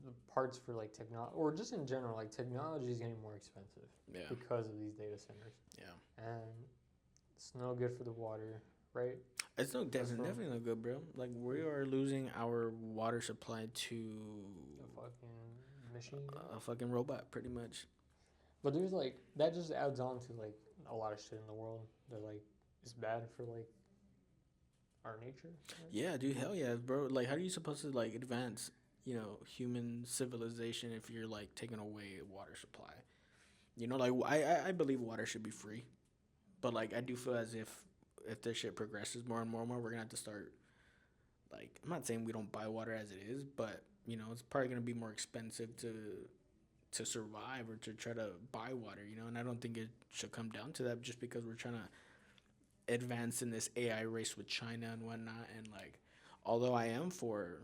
[SPEAKER 1] the parts for like technology or just in general, like technology is getting more expensive.
[SPEAKER 2] Yeah.
[SPEAKER 1] Because of these data centers.
[SPEAKER 2] Yeah.
[SPEAKER 1] And it's no good for the water, right?
[SPEAKER 2] It's definitely no good, bro. Like we are losing our water supply to
[SPEAKER 1] a fucking machine.
[SPEAKER 2] A fucking robot, pretty much.
[SPEAKER 1] But there's like that just adds on to like a lot of shit in the world. They're like it's bad for like our nature. Right?
[SPEAKER 2] Yeah, dude, hell yeah, bro. Like, how are you supposed to like advance, you know, human civilization if you're like taking away water supply? You know, like I believe water should be free, but like I do feel as if this shit progresses more and more, we're gonna have to start. Like, I'm not saying we don't buy water as it is, but you know, it's probably gonna be more expensive to survive or to try to buy water. You know, and I don't think it should come down to that just because we're trying to advance in this AI race with China and whatnot. And like, although I am for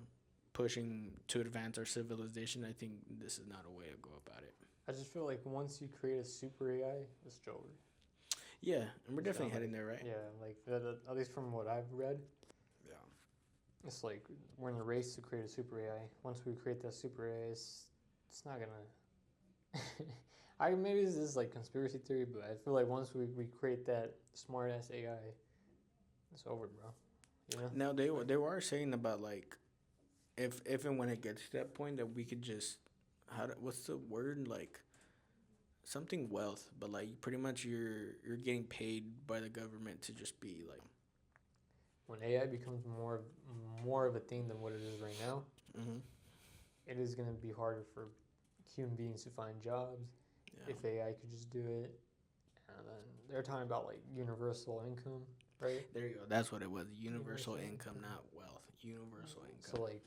[SPEAKER 2] pushing to advance our civilization, I think this is not a way to go about it.
[SPEAKER 1] I just feel like once you create a super AI, it's over.
[SPEAKER 2] Yeah, and we're definitely heading there, right?
[SPEAKER 1] Yeah, like at least from what I've read. It's like we're in a race to create a super AI. Once we create that super AI, it's not gonna. Maybe this is like conspiracy theory, but I feel like once we create that smart ass AI, it's over, bro. You know?
[SPEAKER 2] Now they were saying about like if and when it gets to that point that we could just what's the word, like something wealth, but like pretty much you're getting paid by the government to just be like
[SPEAKER 1] When AI becomes more of a thing than what it is right now,
[SPEAKER 2] mm-hmm.
[SPEAKER 1] it is gonna be harder for human beings to find jobs.
[SPEAKER 2] Yeah.
[SPEAKER 1] If AI could just do it, and then they're talking about like universal income, right?
[SPEAKER 2] There you go. That's what it was. Universal
[SPEAKER 1] Universal
[SPEAKER 2] income,
[SPEAKER 1] income.
[SPEAKER 2] not wealth. Universal income.
[SPEAKER 1] So like,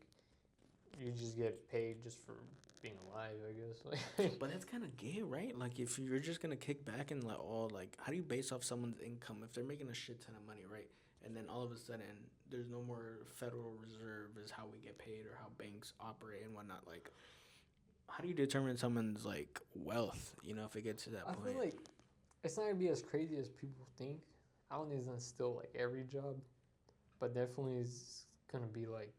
[SPEAKER 1] you just get paid just for being alive, I guess. Like,
[SPEAKER 2] But that's kind of gay, right? Like, if you're just gonna kick back and like, how do you base off someone's income if they're making a shit ton of money, right? And then all of a sudden, there's no more Federal Reserve is how we get paid or how banks operate and whatnot. Like, how do you determine someone's like wealth? You know, if it gets to that
[SPEAKER 1] I
[SPEAKER 2] point.
[SPEAKER 1] feel like it's not gonna be as crazy as people think. I don't think it's gonna steal like every job, but definitely is gonna be like,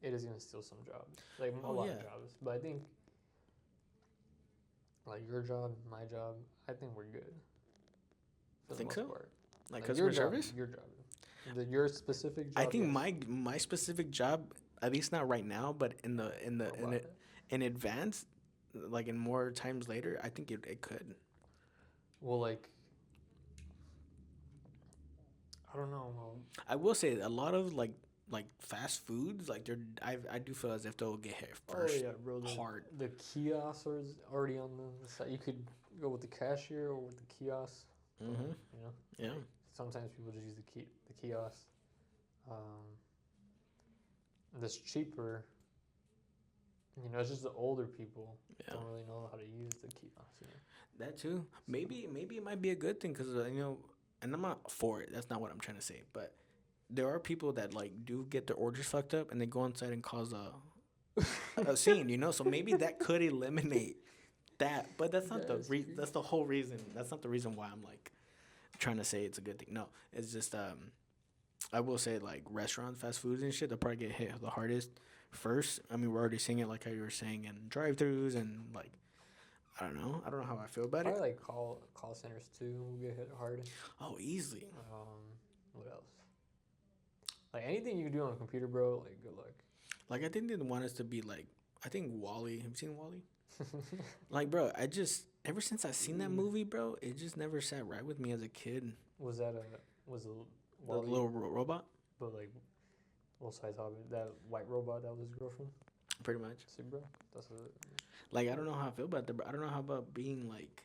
[SPEAKER 1] it is gonna steal some jobs, like a lot of jobs. But I think like your job, my job, I think we're good. For
[SPEAKER 2] Think
[SPEAKER 1] the most
[SPEAKER 2] so?
[SPEAKER 1] part.
[SPEAKER 2] Like
[SPEAKER 1] your
[SPEAKER 2] customer service?
[SPEAKER 1] Your job. Your specific job.
[SPEAKER 2] I think
[SPEAKER 1] yes.
[SPEAKER 2] my specific job, at least not right now, but in advance, like in more times later, I think it could.
[SPEAKER 1] Well, like, I don't know.
[SPEAKER 2] I will say a lot of like fast foods, like I do feel as if they'll get hit first.
[SPEAKER 1] Oh yeah, bro.
[SPEAKER 2] Hard.
[SPEAKER 1] The kiosks are already on the side. You could go with the cashier or with the kiosk.
[SPEAKER 2] Mm-hmm.
[SPEAKER 1] You know.
[SPEAKER 2] Yeah.
[SPEAKER 1] Like, sometimes people just use the kiosk. That's cheaper. You know, it's just the older people don't really know how to use the kiosk. You know?
[SPEAKER 2] That too. Maybe it might be a good thing because you know, and I'm not for it. That's not what I'm trying to say. But there are people that like do get their orders fucked up and they go inside and cause a scene. You know, so maybe that could eliminate that. But that's not that's the whole reason. That's not the reason why I'm like trying to say it's a good thing. No, it's just I will say like restaurants, fast foods and shit, they'll probably get hit the hardest first. I mean, we're already seeing it like how you were saying in drive-throughs and like I don't know how I feel about
[SPEAKER 1] Probably
[SPEAKER 2] it.
[SPEAKER 1] like call centers too will get hit hard.
[SPEAKER 2] Oh, easily.
[SPEAKER 1] What else? Like anything you can do on a computer, bro. Like good luck.
[SPEAKER 2] Like I think they want us to be like I think Wall-E. Have you seen Wall-E? Like, bro, ever since I seen that movie, bro, it just never sat right with me as a kid.
[SPEAKER 1] Was the
[SPEAKER 2] little robot?
[SPEAKER 1] But like, what size hobbit? That white robot that was his girlfriend.
[SPEAKER 2] Pretty much.
[SPEAKER 1] See, bro, that's
[SPEAKER 2] like I don't know how I feel about that. But I don't know how about being like.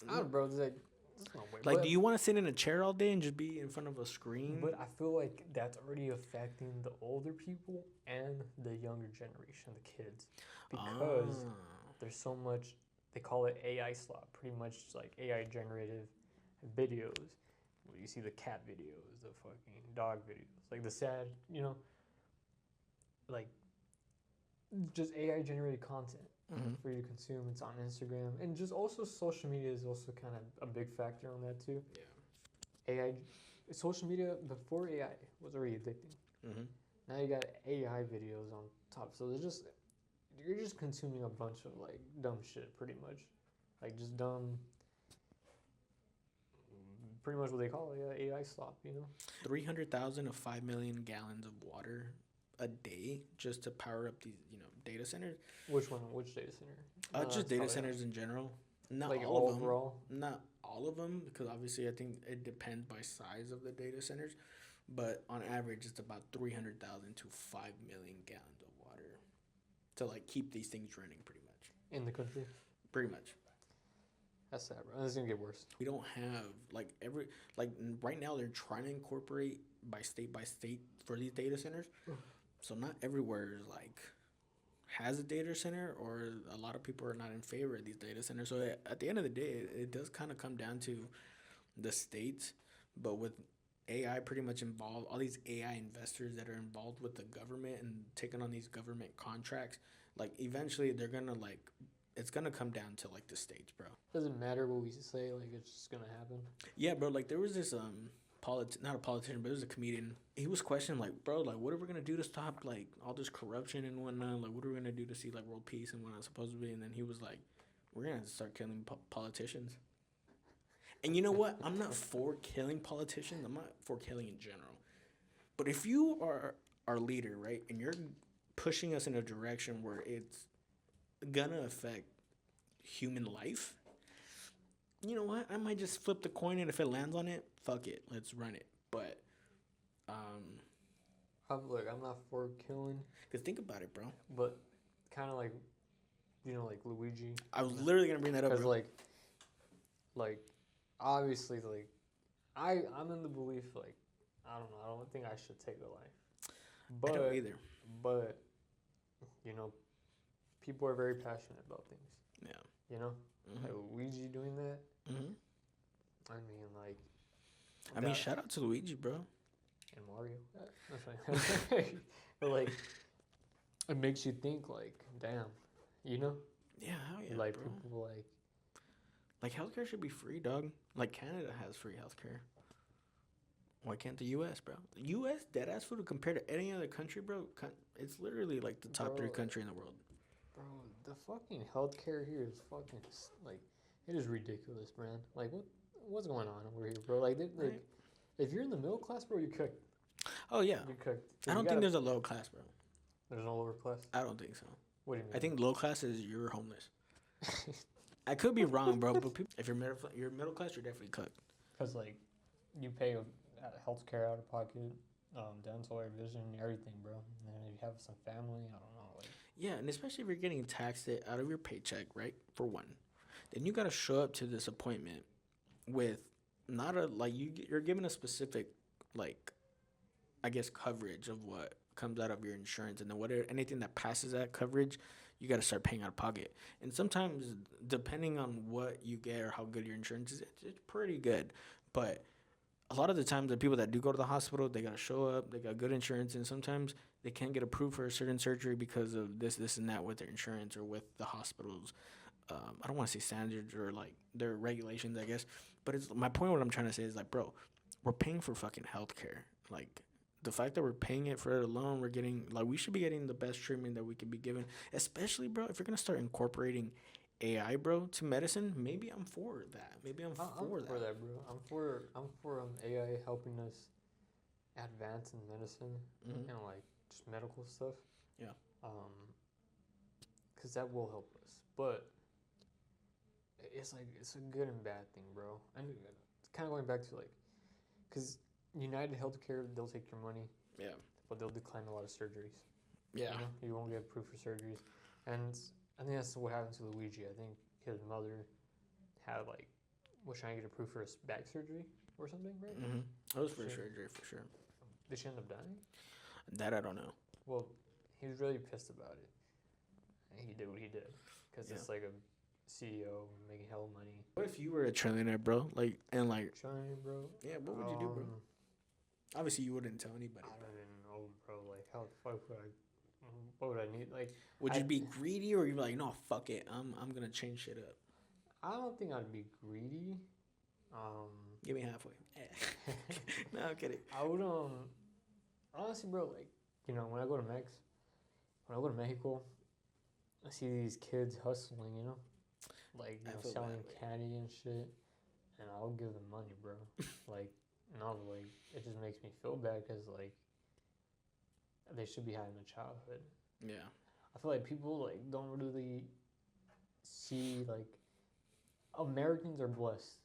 [SPEAKER 1] I don't know, bro. It's like, that's not weird.
[SPEAKER 2] Like, do you want to sit in a chair all day and just be in front of a screen?
[SPEAKER 1] But I feel like that's already affecting the older people and the younger generation, the kids, because there's so much. They call it AI slop, pretty much like AI generated videos. Where you see the cat videos, the fucking dog videos, like the sad, you know, like just AI generated content for you to consume. It's on Instagram, and just also social media is also kind of a big factor on that too. Yeah. Social media before AI was already addicting. Now you got AI videos on top, so you're just consuming a bunch of like dumb shit, pretty much, like just dumb. Pretty much what they call it, AI slop, you know.
[SPEAKER 2] 300,000 to 5 million gallons of water a day just to power up these, data centers.
[SPEAKER 1] Which one? Which data center?
[SPEAKER 2] Just data centers in general. Not
[SPEAKER 1] like
[SPEAKER 2] all of them.
[SPEAKER 1] Overall?
[SPEAKER 2] Not all of them, because obviously I think it depends by size of the data centers. But on average, it's about 300,000 to 5 million gallons of water to like keep these things running, pretty much.
[SPEAKER 1] In the country.
[SPEAKER 2] Pretty much.
[SPEAKER 1] That's sad, bro. It's gonna get worse.
[SPEAKER 2] We don't have right now they're trying to incorporate by state for these data centers. So not everywhere is like has a data center, or a lot of people are not in favor of these data centers. So at the end of the day, it does kind of come down to the states. But with AI pretty much involved, all these AI investors that are involved with the government and taking on these government contracts, like eventually they're gonna it's gonna come down to like the states, bro.
[SPEAKER 1] Doesn't matter what we say, like it's just gonna happen.
[SPEAKER 2] Yeah, bro. Like there was this not a politician, but it was a comedian. He was questioning, like, bro, like, what are we gonna do to stop like all this corruption and whatnot? Like, what are we gonna do to see like world peace and whatnot, supposedly? And then he was like, we're gonna have to start killing politicians. And you know what? I'm not for killing politicians. I'm not for killing in general. But if you are our leader, right, and you're pushing us in a direction where it's gonna affect human life, you know what? I might just flip the coin, and if it lands on it, fuck it, let's run it. But
[SPEAKER 1] I'm not for killing,
[SPEAKER 2] cause think about it, bro.
[SPEAKER 1] but kind of like, like Luigi.
[SPEAKER 2] I was literally gonna bring that up,
[SPEAKER 1] Because
[SPEAKER 2] bro.
[SPEAKER 1] like, obviously, like, I'm in the belief, like, I don't know, I don't think I should take a life. But,
[SPEAKER 2] I don't either.
[SPEAKER 1] But, people are very passionate about things.
[SPEAKER 2] Yeah.
[SPEAKER 1] Like Luigi doing that.
[SPEAKER 2] Mm-hmm.
[SPEAKER 1] I mean, like.
[SPEAKER 2] I mean, shout out to Luigi, bro.
[SPEAKER 1] And Mario. That's fine. But like, it makes you think, like, damn,
[SPEAKER 2] Yeah, hell yeah,
[SPEAKER 1] like
[SPEAKER 2] bro.
[SPEAKER 1] people
[SPEAKER 2] Like, healthcare should be free, dog. Like, Canada has free healthcare. Why can't the U.S., bro? The U.S. deadass food compared to any other country, bro. It's literally like the top 3 country in the world.
[SPEAKER 1] Bro, the fucking healthcare here is fucking like, it is ridiculous, man. Like, what's going on over here, bro? Like,
[SPEAKER 2] Right.
[SPEAKER 1] if you're in the middle class, bro, you cooked.
[SPEAKER 2] Oh yeah.
[SPEAKER 1] You cooked.
[SPEAKER 2] I don't think there's a low class, bro.
[SPEAKER 1] There's no lower class.
[SPEAKER 2] I don't think so.
[SPEAKER 1] What do you mean?
[SPEAKER 2] I think low class is you're homeless. I could be wrong, bro, but if you're middle class, you're definitely cooked.
[SPEAKER 1] Because like, you pay healthcare out of pocket, dental, vision, everything, bro. And then if you have some family, I don't know, like.
[SPEAKER 2] Yeah, and especially if you're getting taxed it out of your paycheck, right? For one, then you gotta show up to this appointment with not a you're given a specific like, I guess, coverage of what comes out of your insurance, and then anything that passes that coverage, you got to start paying out of pocket. And sometimes, depending on what you get or how good your insurance is, it's pretty good. But a lot of the times, the people that do go to the hospital, they got to show up, they got good insurance, and sometimes they can't get approved for a certain surgery because of this, and that with their insurance or with the hospital's, I don't want to say standards or like their regulations, I guess. But it's my point. What I'm trying to say is like, bro, we're paying for fucking healthcare. Like, the fact that we're paying it for it alone, we should be getting the best treatment that we could be given. Especially, bro, if you're gonna start incorporating AI, bro, to medicine, maybe I'm for that. I'm for that,
[SPEAKER 1] bro. I'm for AI helping us advance in medicine and like just medical stuff.
[SPEAKER 2] Yeah.
[SPEAKER 1] Because that will help us. But it's a good and bad thing, bro. And it's kind of going back to like, because United Healthcare, they'll take your money.
[SPEAKER 2] Yeah.
[SPEAKER 1] But they'll decline a lot of surgeries.
[SPEAKER 2] Yeah.
[SPEAKER 1] You won't get approved for surgeries. And I think that's what happened to Luigi. I think his mother was trying to get approved for a back surgery or something, right?
[SPEAKER 2] Mm-hmm. That was for surgery, for sure.
[SPEAKER 1] Did she end up dying?
[SPEAKER 2] That I don't know.
[SPEAKER 1] Well, he was really pissed about it. And he did what he did. Because it's like a CEO making hell of money.
[SPEAKER 2] What if you were a trillionaire, bro?
[SPEAKER 1] Trying, bro?
[SPEAKER 2] Yeah, what would you do, bro? Obviously, you wouldn't tell anybody.
[SPEAKER 1] I don't even know, bro. Like, how the fuck would I... What would I need? Like,
[SPEAKER 2] would you be greedy, or you'd be like, no, fuck it, I'm gonna change shit up?
[SPEAKER 1] I don't think I'd be greedy.
[SPEAKER 2] Give me halfway. No, I'm kidding.
[SPEAKER 1] I would honestly, bro. Like, when I go to Mexico, I see these kids hustling. Like selling candy and shit, and I'll give them money, bro. Like, no, like it just makes me feel bad because like they should be having a childhood.
[SPEAKER 2] Yeah.
[SPEAKER 1] I feel like people like don't really see like Americans are blessed.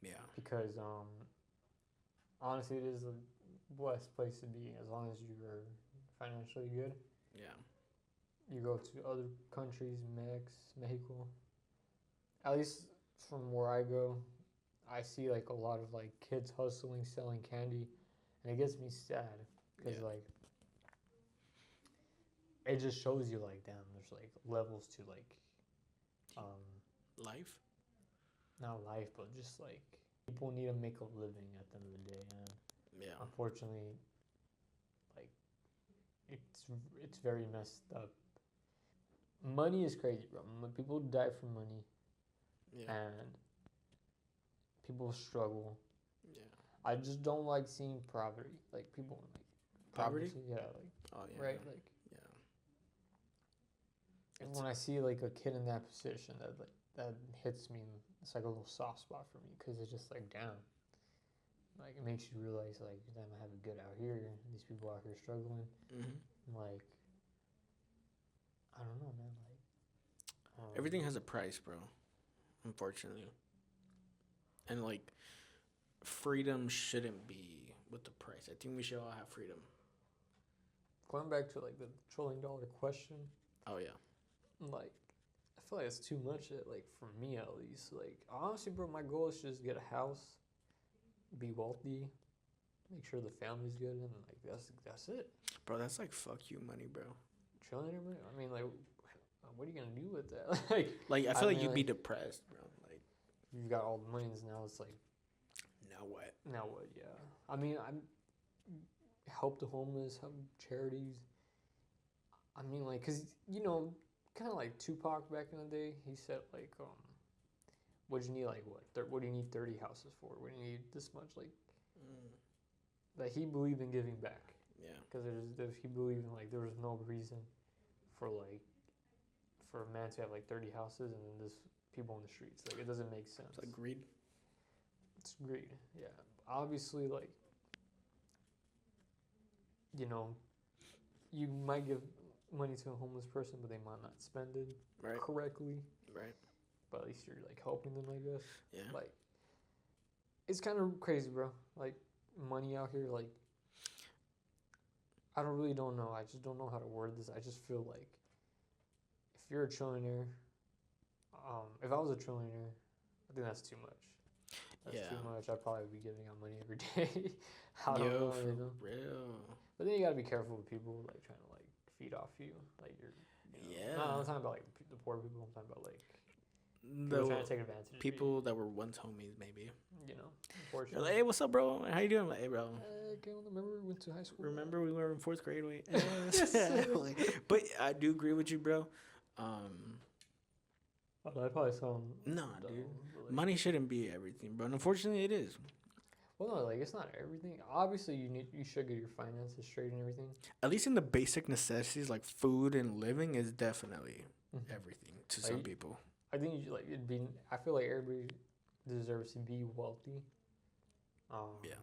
[SPEAKER 2] Yeah.
[SPEAKER 1] Because honestly, it is a blessed place to be as long as you are financially good.
[SPEAKER 2] Yeah.
[SPEAKER 1] You go to other countries, Mexico. At least from where I go, I see like a lot of like kids hustling, selling candy, and it gets me sad because like it just shows you like, damn, there's like levels to like
[SPEAKER 2] life.
[SPEAKER 1] Not life, but just like people need to make a living at the end of the day, and unfortunately, like it's very messed up. Money is crazy, bro. People die for money, and people struggle.
[SPEAKER 2] Yeah.
[SPEAKER 1] I just don't like seeing poverty, like people in like
[SPEAKER 2] Poverty?
[SPEAKER 1] Yeah, like
[SPEAKER 2] Oh yeah.
[SPEAKER 1] right, like
[SPEAKER 2] Yeah.
[SPEAKER 1] and when I see like a kid in that position, that hits me. It's like a little soft spot for me because it's just like damn. Like it makes you realize like damn, I have it good out here. These people out here struggling. Like I don't know, man. Like
[SPEAKER 2] Everything has a price, bro. Unfortunately. And like freedom shouldn't be with the price. I think we should all have freedom.
[SPEAKER 1] Going back to like the $1 trillion question,
[SPEAKER 2] Oh yeah.
[SPEAKER 1] like I feel like it's too much. Like for me at least, like honestly, bro, my goal is just get a house, be wealthy, make sure the family's good, and like that's it.
[SPEAKER 2] Bro, that's like fuck you money, bro.
[SPEAKER 1] Trillionaire money. I mean, like, what are you gonna do with that?
[SPEAKER 2] Like I feel like
[SPEAKER 1] mean,
[SPEAKER 2] you'd be depressed, bro. Like
[SPEAKER 1] you've got all the millions now. It's like
[SPEAKER 2] now what?
[SPEAKER 1] now what? Yeah. I mean, I'm help the homeless, help charities. I mean, like, cause you know, kind of like Tupac back in the day. He said like, what do you need? Like what do you need 30 houses for? What do you need this much? Like he believed in giving back.
[SPEAKER 2] Yeah.
[SPEAKER 1] Because he believed in like there was no reason for a man to have like 30 houses and then there's people on the streets. Like it doesn't make sense.
[SPEAKER 2] It's like greed.
[SPEAKER 1] It's greed. Yeah. Obviously, like you know, you might give money to a homeless person, but they might not spend it correctly.
[SPEAKER 2] Right.
[SPEAKER 1] But at least you're like helping them, I guess.
[SPEAKER 2] Yeah.
[SPEAKER 1] Like it's kind of crazy, bro. Like money out here, like I don't know. I just don't know how to word this. I just feel like if you're a trillionaire, if I was a trillionaire, I think that's too much. That's too much. I'd probably be giving out money every day. I don't know,
[SPEAKER 2] for
[SPEAKER 1] you know?
[SPEAKER 2] real.
[SPEAKER 1] But then you gotta be careful with people like trying to like feed off you. Like you're, you know, No, I'm talking about like the poor people. I'm talking about like people trying to take advantage of
[SPEAKER 2] people that were once homies, maybe.
[SPEAKER 1] you know,
[SPEAKER 2] They're
[SPEAKER 1] unfortunately.
[SPEAKER 2] like, hey, what's up, bro? How you doing? I'm like, hey, bro.
[SPEAKER 1] Remember we went to high school.
[SPEAKER 2] Remember we were in 4th grade? Wait. But I do agree with you, bro.
[SPEAKER 1] I probably sound
[SPEAKER 2] No,
[SPEAKER 1] dumb,
[SPEAKER 2] dude.
[SPEAKER 1] but, like,
[SPEAKER 2] Money shouldn't be everything, bro. And unfortunately, it is.
[SPEAKER 1] well, no, like it's not everything. Obviously, you should get your finances straight and everything.
[SPEAKER 2] At least in the basic necessities like food and living is definitely
[SPEAKER 1] Mhm.
[SPEAKER 2] everything to
[SPEAKER 1] Like,
[SPEAKER 2] some people.
[SPEAKER 1] I think you should, like it'd be. I feel like everybody deserves to be wealthy.
[SPEAKER 2] Yeah.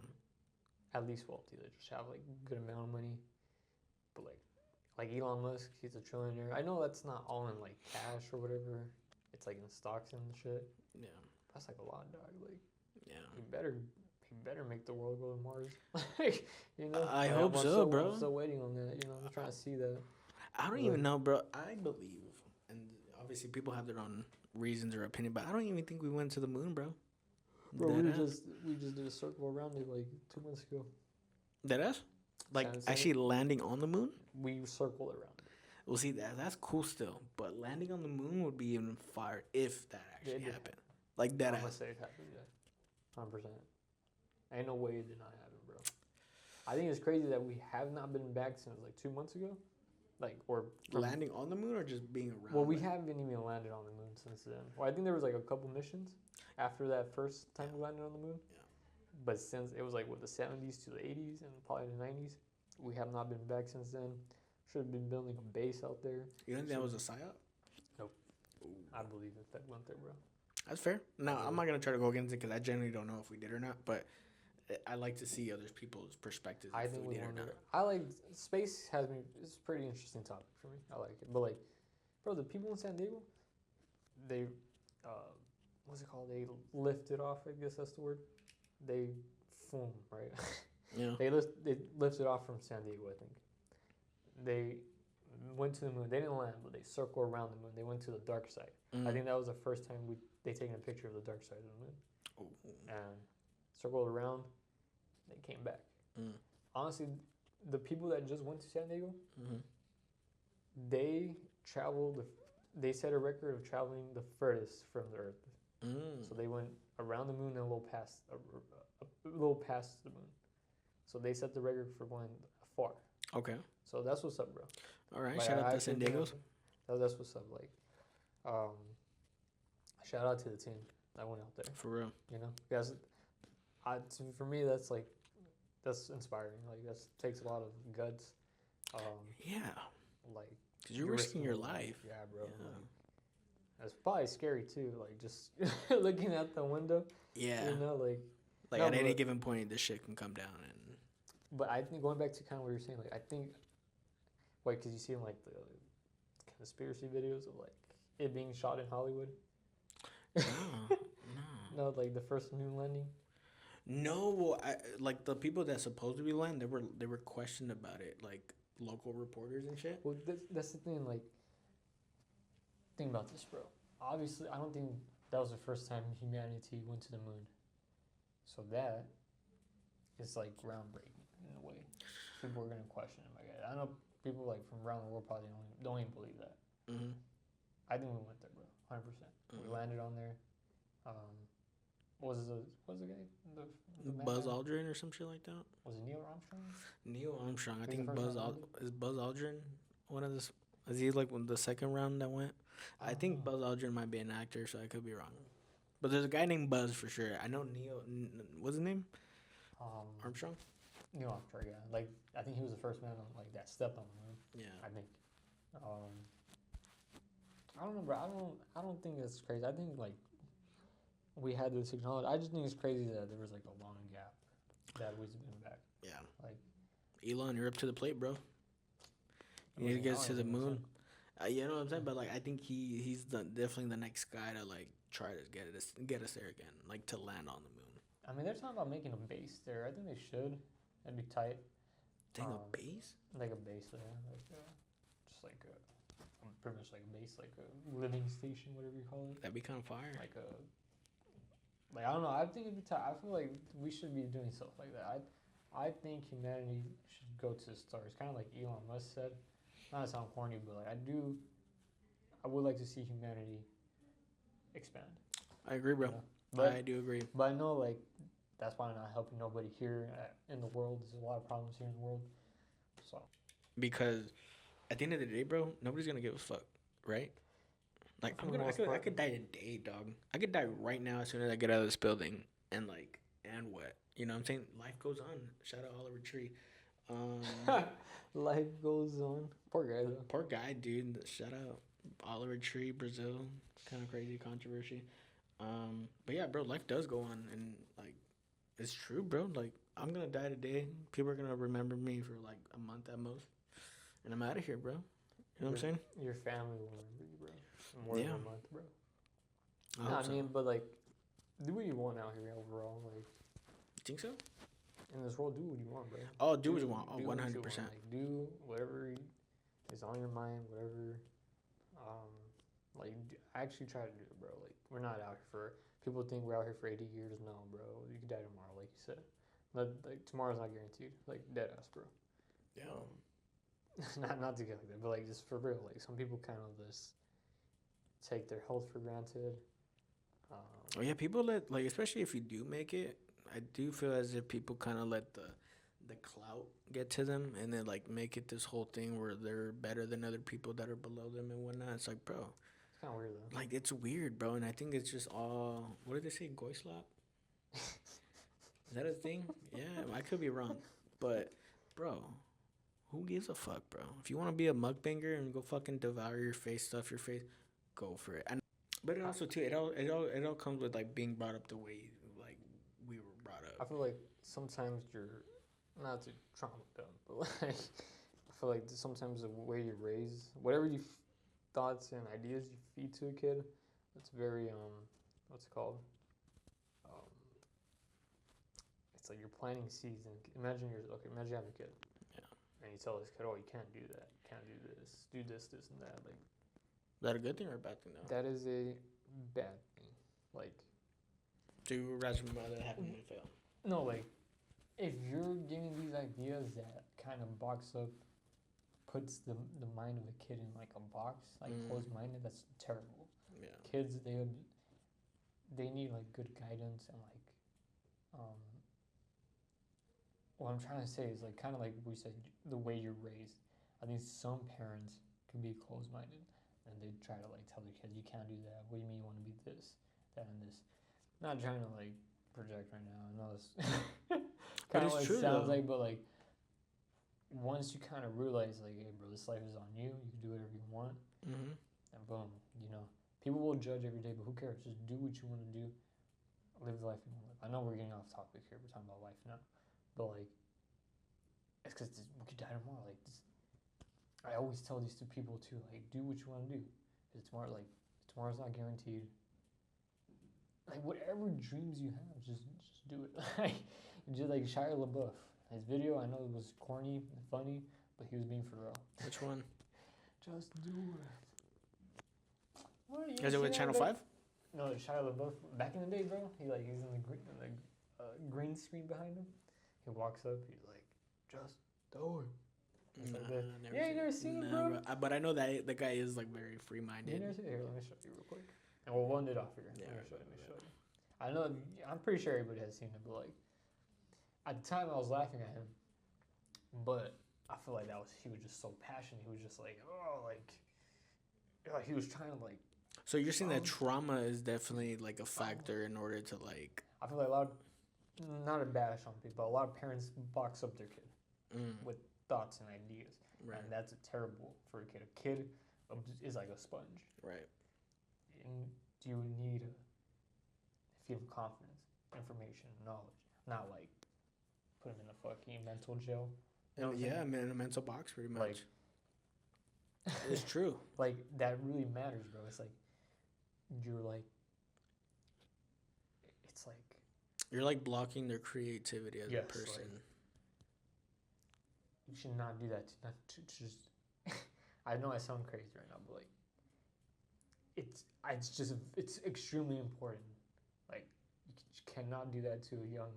[SPEAKER 1] At least wealthy. Like just have like good amount of money. But like Elon Musk, he's a trillionaire. I know that's not all in like cash or whatever. It's like in stocks and shit.
[SPEAKER 2] Yeah.
[SPEAKER 1] That's like a lot, dog. Like
[SPEAKER 2] Yeah.
[SPEAKER 1] he better make the world go to Mars. Like, you know.
[SPEAKER 2] I
[SPEAKER 1] Like,
[SPEAKER 2] hope
[SPEAKER 1] I'm
[SPEAKER 2] so, bro.
[SPEAKER 1] I'm still waiting on that. You know, I'm trying to see that.
[SPEAKER 2] I don't even know, bro. I believe, and obviously people have their own reasons or opinion, but I don't even think we went to the moon, bro.
[SPEAKER 1] Bro, we
[SPEAKER 2] Deadass.
[SPEAKER 1] just did a circle around it like 2 months ago.
[SPEAKER 2] Deadass? Like
[SPEAKER 1] Sounds
[SPEAKER 2] actually landing on the moon?
[SPEAKER 1] We circled around it.
[SPEAKER 2] Well, see, that's cool still, but landing on the moon would be even fire if that actually
[SPEAKER 1] It did
[SPEAKER 2] happened. Like that
[SPEAKER 1] I'm gonna
[SPEAKER 2] ass.
[SPEAKER 1] say it happened, yeah. 100%. Ain't no way it did not happen, bro. I think it's crazy that we have not been back since like 2 months ago. Like, or
[SPEAKER 2] Landing on the moon or just being around?
[SPEAKER 1] well, we
[SPEAKER 2] it?
[SPEAKER 1] haven't even landed on the moon since then. Well, I think there was like a couple missions after that first time we landed on the moon.
[SPEAKER 2] Yeah.
[SPEAKER 1] But since it was like what the 70s to the 80s and probably the 90s, we have not been back since then. Should have been building a base out there.
[SPEAKER 2] You think that was a psyop?
[SPEAKER 1] Nope. I believe if that went there, bro.
[SPEAKER 2] That's fair. No, I'm not gonna try to go against it because I generally don't know if we did or not. But I like to see other people's perspectives.
[SPEAKER 1] I
[SPEAKER 2] if
[SPEAKER 1] think
[SPEAKER 2] we
[SPEAKER 1] we
[SPEAKER 2] did or
[SPEAKER 1] won.
[SPEAKER 2] not.
[SPEAKER 1] I like space. Has me. It's a pretty interesting topic for me. I like it. But like, bro, the people in San Diego, they, what's it called? They lifted off. I guess that's the word. They, right?
[SPEAKER 2] Yeah.
[SPEAKER 1] They lifted off from San Diego. I think. They went to the moon. They didn't land, but they circled around the moon. They went to the dark side. I think that was the first time they taken a picture of the dark side of the moon.
[SPEAKER 2] Oh.
[SPEAKER 1] And circled around. They came back. Honestly, the people that just went to San Diego, they traveled. They set a record of traveling the furthest from the Earth. So they went around the moon and a little past the moon. So they set the record for going far.
[SPEAKER 2] Okay.
[SPEAKER 1] So that's what's up, bro.
[SPEAKER 2] All right.
[SPEAKER 1] Like,
[SPEAKER 2] Shout out
[SPEAKER 1] I
[SPEAKER 2] to San
[SPEAKER 1] actually think
[SPEAKER 2] Diego's.
[SPEAKER 1] That's what's up. Like, shout out to the team that went out there.
[SPEAKER 2] For real.
[SPEAKER 1] You know, because For me, that's like that's inspiring. Like that takes a lot of guts.
[SPEAKER 2] Yeah,
[SPEAKER 1] Like
[SPEAKER 2] because you're risking your life.
[SPEAKER 1] Yeah, bro.
[SPEAKER 2] Yeah.
[SPEAKER 1] Like, that's probably scary too. Like just looking out the window.
[SPEAKER 2] Yeah.
[SPEAKER 1] You know, like
[SPEAKER 2] At any given point, this shit can come down and.
[SPEAKER 1] But I think going back to kind of what you're saying, like I think, wait, because you see like the conspiracy videos of like it being shot in Hollywood.
[SPEAKER 2] No.
[SPEAKER 1] No, like the first moon landing.
[SPEAKER 2] No, well, like the people that supposedly land, they were questioned about it, like local reporters and shit.
[SPEAKER 1] Well, that's the thing. Like, think about this, bro. Obviously, I don't think that was the first time humanity went to the moon. So that is like groundbreaking in a way. People are gonna question it. Like, I know people like from around the world probably don't even believe that.
[SPEAKER 2] Mm-hmm.
[SPEAKER 1] I think we went there, bro. 100%. We landed on there. What was the guy? The
[SPEAKER 2] Buzz
[SPEAKER 1] man?
[SPEAKER 2] Aldrin or some shit like that.
[SPEAKER 1] Was it Neil Armstrong?
[SPEAKER 2] Neil Armstrong. I
[SPEAKER 1] He's
[SPEAKER 2] think
[SPEAKER 1] the first one that
[SPEAKER 2] Is Buzz Aldrin one of the. Is he like the second round that went? I think Buzz Aldrin might be an actor, so I could be wrong. But there's a guy named Buzz for sure. I know Neil. What's his name? Armstrong.
[SPEAKER 1] Neil Armstrong, yeah. Like I think he was the first man on like that stepped on the moon.
[SPEAKER 2] Yeah.
[SPEAKER 1] I think. I don't know, bro. I don't think it's crazy. I think like we had this technology. I just think it's crazy that there was like a long gap that we've been back.
[SPEAKER 2] Yeah.
[SPEAKER 1] Like
[SPEAKER 2] Elon, you're up to the plate, bro. You need to get to the moon. You know what I'm saying? But like, I think he's definitely the next guy to like try to get us there again, like to land on the moon.
[SPEAKER 1] I mean, they're talking about making a base there. I think they should. That'd be tight.
[SPEAKER 2] Think a base?
[SPEAKER 1] Like a base there, like just like pretty much like a base, like a living station, whatever you call it.
[SPEAKER 2] That'd be kind of fire.
[SPEAKER 1] Like I don't know. I think it'd be tight. I feel like we should be doing stuff like that. I think humanity should go to the stars, kind of like Elon Musk said. Not to sound corny, but like I would like to see humanity expand.
[SPEAKER 2] I agree, bro.
[SPEAKER 1] You know? But
[SPEAKER 2] I do agree.
[SPEAKER 1] But I know like that's probably not helping nobody here in the world. There's a lot of problems here in the world. So
[SPEAKER 2] because at the end of the day, bro, nobody's gonna give a fuck, right? Like I could die today, dog. I could die right now as soon as I get out of this building, and what? You know what I'm saying? Life goes on. Shout out Oliver Tree.
[SPEAKER 1] Life goes on. Poor guy though.
[SPEAKER 2] Poor guy, dude. Shout out Oliver Tree, Brazil. Kind of crazy controversy. But yeah, bro, life does go on, and like it's true, bro. Like I'm gonna die today. People are gonna remember me for like a month at most, and I'm out of here, bro. You know what I'm saying?
[SPEAKER 1] Your family will remember you, bro. More than a month, bro. I mean, but like, do what you want out here overall. Like,
[SPEAKER 2] you think so?
[SPEAKER 1] In this world, do what you want, bro.
[SPEAKER 2] Oh, do what you want. Oh, 100%.
[SPEAKER 1] Like, do whatever is on your mind, whatever. I actually try to do it, bro. Like, we're not out here for. People think we're out here for 80 years. No, bro. You could die tomorrow, like you said. Like tomorrow's not guaranteed. Like dead ass, bro.
[SPEAKER 2] Yeah.
[SPEAKER 1] Not to get like that, but like just for real. Like some people kind of just take their health for granted.
[SPEAKER 2] Oh yeah, people especially if you do make it, I do feel as if people kind of let the clout get to them, and then like make it this whole thing where they're better than other people that are below them and whatnot. It's like, bro,
[SPEAKER 1] it's kind of weird though.
[SPEAKER 2] Like it's weird, bro, and I think it's just all. What did they say? Goy slap? Is that a thing? Yeah, I could be wrong, but bro, who gives a fuck, bro? If you want to be a mukbanger and go fucking devour your face, stuff your face, go for it. But it also too, it all comes with like being brought up the way like we were brought up.
[SPEAKER 1] I feel like sometimes you're not to trauma them, but like I feel like sometimes the way you're raised, whatever you thoughts and ideas you feed to a kid, it's very what's it called? It's like you're planting seeds. And imagine you have a kid.
[SPEAKER 2] Yeah.
[SPEAKER 1] And you tell this kid, oh, you can't do that. You can't do this. Do this, this, and that. Like.
[SPEAKER 2] Is that a good thing or a bad thing, though?
[SPEAKER 1] That is a bad thing. Like.
[SPEAKER 2] So you would rather having me fail?
[SPEAKER 1] No, like, if you're giving these ideas that kind of box up, puts the mind of a kid in like a box, like closed-minded, that's terrible.
[SPEAKER 2] Yeah.
[SPEAKER 1] Kids, they need like good guidance and like, what I'm trying to say is like kind of like we said, the way you're raised. I think some parents can be closed-minded and they try to like tell their kids, you can't do that. What do you mean you want to be this, that, and this? Not trying to like project right now. I know it's
[SPEAKER 2] But
[SPEAKER 1] kind of
[SPEAKER 2] it's
[SPEAKER 1] like
[SPEAKER 2] true,
[SPEAKER 1] sounds
[SPEAKER 2] though.
[SPEAKER 1] like, but like once you kind of realize, like, hey, bro, this life is on you. You can do whatever you want,
[SPEAKER 2] Mm-hmm.
[SPEAKER 1] and boom, you know, people will judge every day, but who cares? Just do what you want to do. Live the life you want to live. I know we're getting off topic here. We're talking about life now, but like, it's because we could die tomorrow. Like, I always tell these two people too, like, do what you want to do, because tomorrow's not guaranteed. Like, whatever dreams you have, just do it. Like, just like Shia LaBeouf. His video, I know it was corny and funny, but he was being for real.
[SPEAKER 2] Which one?
[SPEAKER 1] Just do it. What, you
[SPEAKER 2] Is it with
[SPEAKER 1] seen
[SPEAKER 2] Channel
[SPEAKER 1] that?
[SPEAKER 2] 5?
[SPEAKER 1] No, Shia LaBeouf. Back in the day, bro, he's in the green screen behind him. He walks up, he's like, just do it. It's like that. Yeah, you never seen it, bro?
[SPEAKER 2] But I know that the guy is like very free
[SPEAKER 1] You
[SPEAKER 2] minded.
[SPEAKER 1] never seen it? Here, let me show you real quick. And we'll end it off here.
[SPEAKER 2] Yeah,
[SPEAKER 1] Let me show you. I know, I'm pretty sure everybody has seen it, but like, at the time I was laughing at him, but I feel like he was just so passionate. He was just like, he was trying to like.
[SPEAKER 2] So you're saying that trauma is definitely like a factor in order to like.
[SPEAKER 1] I feel like not a bash on people, but a lot of parents box up their kid with thoughts and ideas,
[SPEAKER 2] Right.
[SPEAKER 1] and that's terrible for a kid. A kid is like a sponge,
[SPEAKER 2] Right.
[SPEAKER 1] and you need a feel of confidence, information, knowledge, not like put him in a fucking mental jail. You know what I'm
[SPEAKER 2] Yeah,
[SPEAKER 1] saying?
[SPEAKER 2] man, in a mental box, pretty much.
[SPEAKER 1] Like,
[SPEAKER 2] it's true.
[SPEAKER 1] like that really matters, bro. It's like you're like, it's like
[SPEAKER 2] You're like blocking their creativity as a
[SPEAKER 1] Yes,
[SPEAKER 2] person.
[SPEAKER 1] like- you should not do that. Not to just. I know I sound crazy right now, but like, it's extremely important. Like, you cannot do that to a young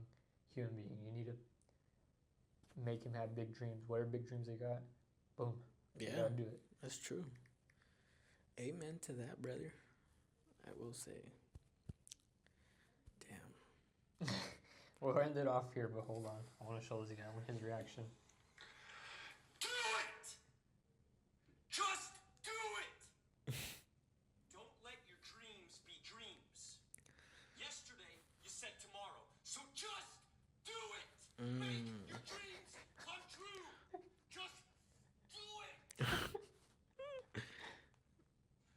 [SPEAKER 1] human being. You need to make him have big dreams. Whatever big dreams they got, boom. You
[SPEAKER 2] Yeah,
[SPEAKER 1] gotta do it.
[SPEAKER 2] that's true. Amen to that, brother. I will say. Damn.
[SPEAKER 1] We'll end it off here, but hold on. I want to show this guy his reaction.
[SPEAKER 3] Do it! Just do it! Don't let your dreams be dreams. Yesterday, you said tomorrow. So just do it! Make your dreams come true! Just do it!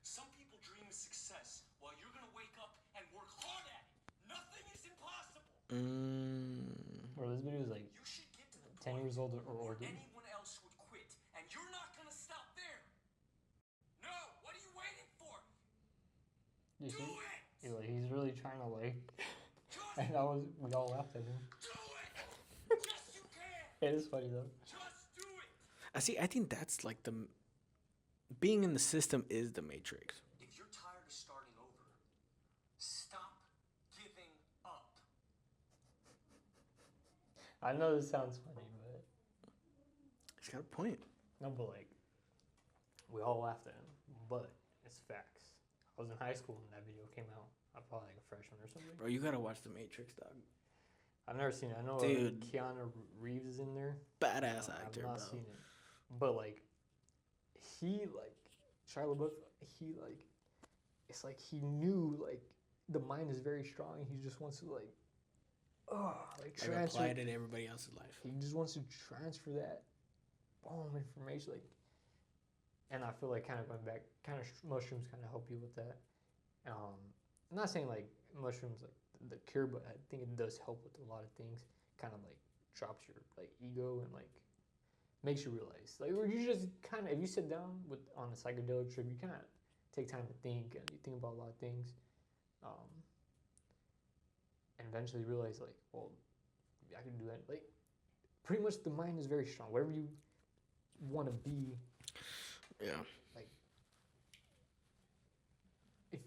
[SPEAKER 3] Some people dream of success while you're gonna wake up and work hard at it. Nothing is impossible.
[SPEAKER 1] Bro, this video is like
[SPEAKER 3] You should get to the
[SPEAKER 1] 10
[SPEAKER 3] point
[SPEAKER 1] years old or
[SPEAKER 3] where
[SPEAKER 1] older.
[SPEAKER 3] anyone else would quit, and you're not gonna stop there. No, what are you waiting for?
[SPEAKER 1] You
[SPEAKER 3] Do
[SPEAKER 1] see?
[SPEAKER 3] it!
[SPEAKER 1] He's really trying to like,
[SPEAKER 3] Just
[SPEAKER 1] and we all laughed at him.
[SPEAKER 3] do it! Yes, you can!
[SPEAKER 1] It is funny though.
[SPEAKER 3] Just do it!
[SPEAKER 2] I think that's like being in the system is the matrix.
[SPEAKER 3] If you're tired of starting over, stop giving up.
[SPEAKER 1] I know this sounds funny, but
[SPEAKER 2] He's got a point.
[SPEAKER 1] no, but like, we all laughed at him, but it's facts. I was in high school when that video came out. I'm probably like a freshman or something.
[SPEAKER 2] Bro, you gotta watch the Matrix, dog.
[SPEAKER 1] I've never seen it. I know
[SPEAKER 2] Dude.
[SPEAKER 1] Keanu Reeves is in there.
[SPEAKER 2] Badass actor,
[SPEAKER 1] I've not
[SPEAKER 2] bro.
[SPEAKER 1] seen it, but like, Shia LaBeouf, it's like he knew like the mind is very strong. He just wants to like
[SPEAKER 2] Like
[SPEAKER 1] transfer.
[SPEAKER 2] apply it in everybody else's life.
[SPEAKER 1] He just wants to transfer that information, like, and I feel like kind of going back, mushrooms kind of help you with that. I'm not saying like mushrooms like the cure, but I think it does help with a lot of things. Kind of like drops your like ego and like makes you realize, like, or you just kind of, if you sit down on a psychedelic trip, you kind of take time to think and you think about a lot of things, and eventually realize like, well, I can do that. Like, pretty much the mind is very strong. Whatever you want to be,
[SPEAKER 2] Yeah.
[SPEAKER 1] like, if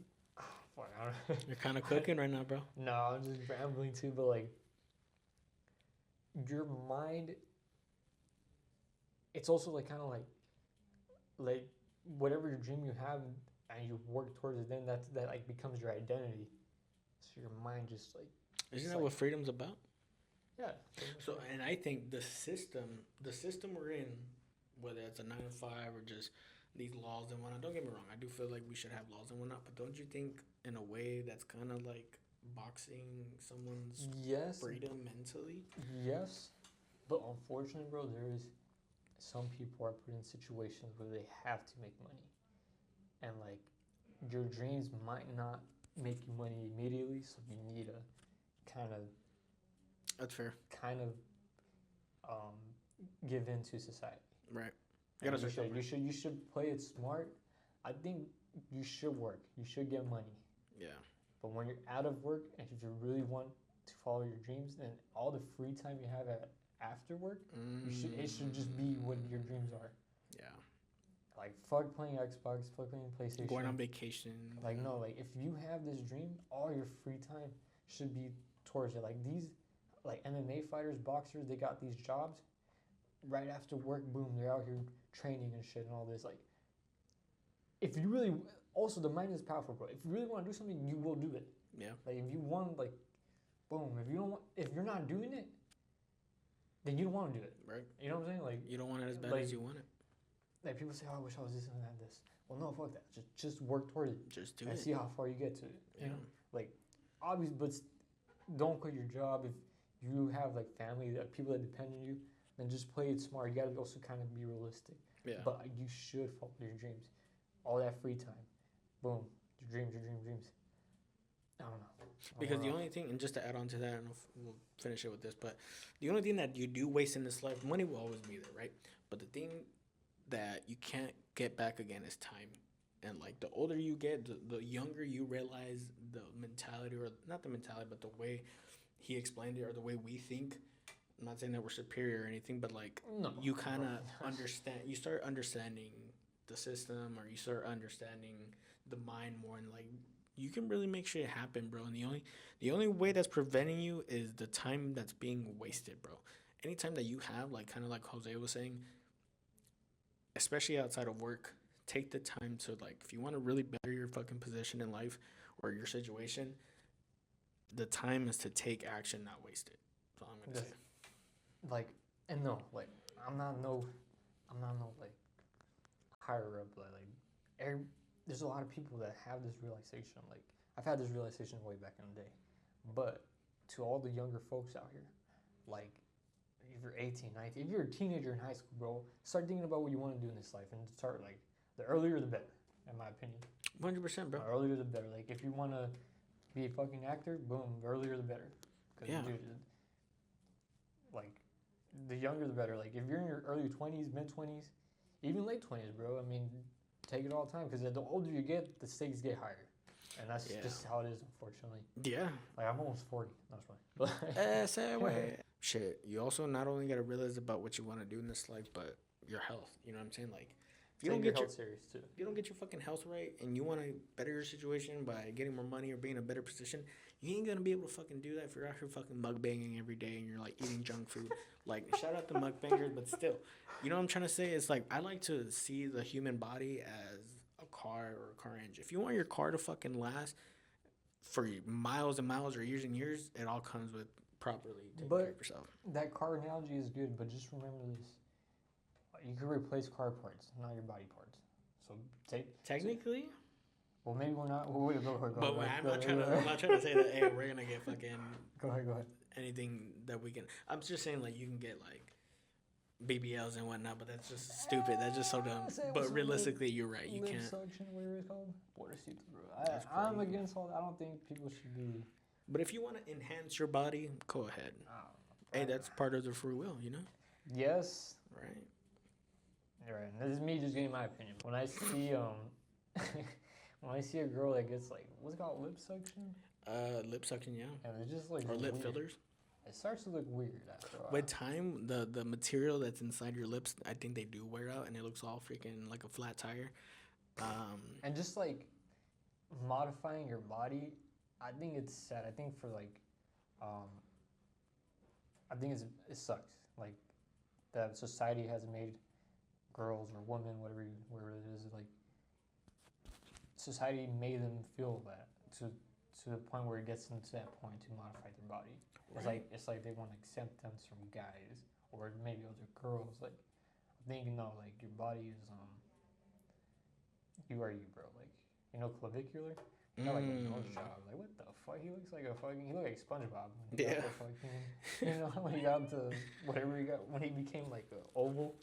[SPEAKER 1] fuck, I don't know.
[SPEAKER 2] You're kind of cooking right now, bro.
[SPEAKER 1] No, I'm just rambling too, but like, your mind, it's also like kind of like whatever your dream you have and you work towards it, then that like becomes your identity. So your mind just like,
[SPEAKER 2] Isn't
[SPEAKER 1] it's
[SPEAKER 2] that
[SPEAKER 1] like-
[SPEAKER 2] what freedom's about?
[SPEAKER 1] yeah.
[SPEAKER 2] So, and I think the system we're in, whether it's a 9 to 5 or just these laws and whatnot. Don't get me wrong. I do feel like we should have laws and whatnot, but don't you think in a way that's kind of like boxing someone's
[SPEAKER 1] Yes.
[SPEAKER 2] freedom mentally.
[SPEAKER 1] Yes. But unfortunately, bro, there is some people are put in situations where they have to make money. And like your dreams might not make you money immediately, so you need to
[SPEAKER 2] That's fair.
[SPEAKER 1] kind of give in to society.
[SPEAKER 2] Right.
[SPEAKER 1] And you should play it smart. I think you should work. You should get money.
[SPEAKER 2] Yeah.
[SPEAKER 1] But when you're out of work and if you really want to follow your dreams, then all the free time you have after work, it should just be what your dreams are.
[SPEAKER 2] Yeah.
[SPEAKER 1] Like fuck playing Xbox, fuck playing PlayStation.
[SPEAKER 2] Going on vacation.
[SPEAKER 1] Like no, like if you have this dream, all your free time should be towards it. Like these, like MMA fighters, boxers, they got these jobs. Right after work, boom, they're out here training and shit and all this. Like, if you really, also the mind is powerful, bro. If you really want to do something, you will do it.
[SPEAKER 2] Yeah.
[SPEAKER 1] Like if you want, like, boom. If you're not doing it, then you don't want to do it.
[SPEAKER 2] Right.
[SPEAKER 1] You know what I'm saying? Like
[SPEAKER 2] you don't want it as bad
[SPEAKER 1] like,
[SPEAKER 2] as you want it.
[SPEAKER 1] Like people say, oh, I wish I was this and that. This. Well, no, fuck that. Just work toward it.
[SPEAKER 2] Just do
[SPEAKER 1] and
[SPEAKER 2] it.
[SPEAKER 1] see how far you get to it.
[SPEAKER 2] Yeah.
[SPEAKER 1] You know, like obviously, but don't quit your job if you have like family that people that depend on you. Then just play it smart. You gotta also kind of be realistic.
[SPEAKER 2] Yeah.
[SPEAKER 1] But you should follow your dreams. All that free time, boom, your dreams. I don't know.
[SPEAKER 2] Because the only thing, and just to add on to that, I don't know if we'll finish it with this, but the only thing that you do waste in this life, money will always be there, right? But the thing that you can't get back again is time. And like the older you get, the younger you realize the mentality, or not the mentality, but the way he explained it, or the way we think. I'm not saying that we're superior or anything, but like you kind of understand. You start understanding the system, or you start understanding the mind more, and like you can really make shit happen, bro. And the only way that's preventing you is the time that's being wasted, bro. Anytime that you have, like kind of like Jose was saying, especially outside of work, take the time to like, if you want to really better your fucking position in life or your situation, the time is to take action, not waste it. That's all I'm gonna say.
[SPEAKER 1] Like, and no, like, I'm not no like higher up, like there's a lot of people that have this realization. Like, I've had this realization way back in the day, but to all the younger folks out here, like, if you're 18, 19, if you're a teenager in high school, bro, start thinking about what you want to do in this life, and start like the earlier the better, in my opinion.
[SPEAKER 2] 100%, bro.
[SPEAKER 1] The earlier the better. Like, if you want to be a fucking actor, boom, the earlier the better.
[SPEAKER 2] Yeah.
[SPEAKER 1] Dude, like, the younger the better. Like, if you're in your early 20s, mid 20s, even late 20s, bro, I mean, take it all the time, because the older you get, the stakes get higher. And that's just how it is, unfortunately.
[SPEAKER 2] Yeah.
[SPEAKER 1] Like, I'm almost 40. That's funny.
[SPEAKER 2] Say way. Shit, you also not only got to realize about what you want to do in this life, but your health. You know what I'm saying? Like, if you don't get your
[SPEAKER 1] health serious, too.
[SPEAKER 2] If you don't get your fucking health right, and you want to better your situation by getting more money or being in a better position, you ain't gonna be able to fucking do that if you're out here fucking mukbanging every day and you're like eating junk food. Like, shout out to mukbangers, but still, you know what I'm trying to say? It's like, I like to see the human body as a car or a car engine. If you want your car to fucking last for miles and miles or years and years, it all comes with properly taking care of yourself.
[SPEAKER 1] That car analogy is good, but just remember this. You can replace car parts, not your body parts. So
[SPEAKER 2] technically.
[SPEAKER 1] Well, maybe we're not. Wait, go ahead.
[SPEAKER 2] But I'm not trying to say that. Hey, we're gonna get fucking.
[SPEAKER 1] Go ahead.
[SPEAKER 2] Anything that we can. I'm just saying, like, you can get like BBLs and whatnot, but that's just stupid. That's just so dumb. But realistically, you're right. You can't.
[SPEAKER 1] Suction, whatever it's called. Water suits, bro. I'm against all that. I don't think people should be.
[SPEAKER 2] But if you want to enhance your body, go ahead. Hey, that's part of the free will, you know.
[SPEAKER 1] Yes.
[SPEAKER 2] Right.
[SPEAKER 1] You're right. And this is me just getting my opinion. When I see when I see a girl that gets like, what's it called, lip suction?
[SPEAKER 2] Lip suction, yeah.
[SPEAKER 1] And it's just like
[SPEAKER 2] or lip
[SPEAKER 1] weird.
[SPEAKER 2] fillers.
[SPEAKER 1] It starts to look weird after a while.
[SPEAKER 2] With time, the material that's inside your lips, I think they do wear out, and it looks all freaking like a flat tire.
[SPEAKER 1] And just like modifying your body, I think it's sad. I think for like, I think it sucks. Like, that society has made girls or women, whatever it is, like, society made them feel that to the point where it gets them to that point to modify their body. Right. It's like they want acceptance from guys or maybe other girls. Like, I think, like, your body is you are you, bro. Like, clavicular. He got like a nose job. Like what the fuck? He looks like a fucking. He looked like SpongeBob. When he got the fucking, you know, when he got to whatever he got when he became like an oval.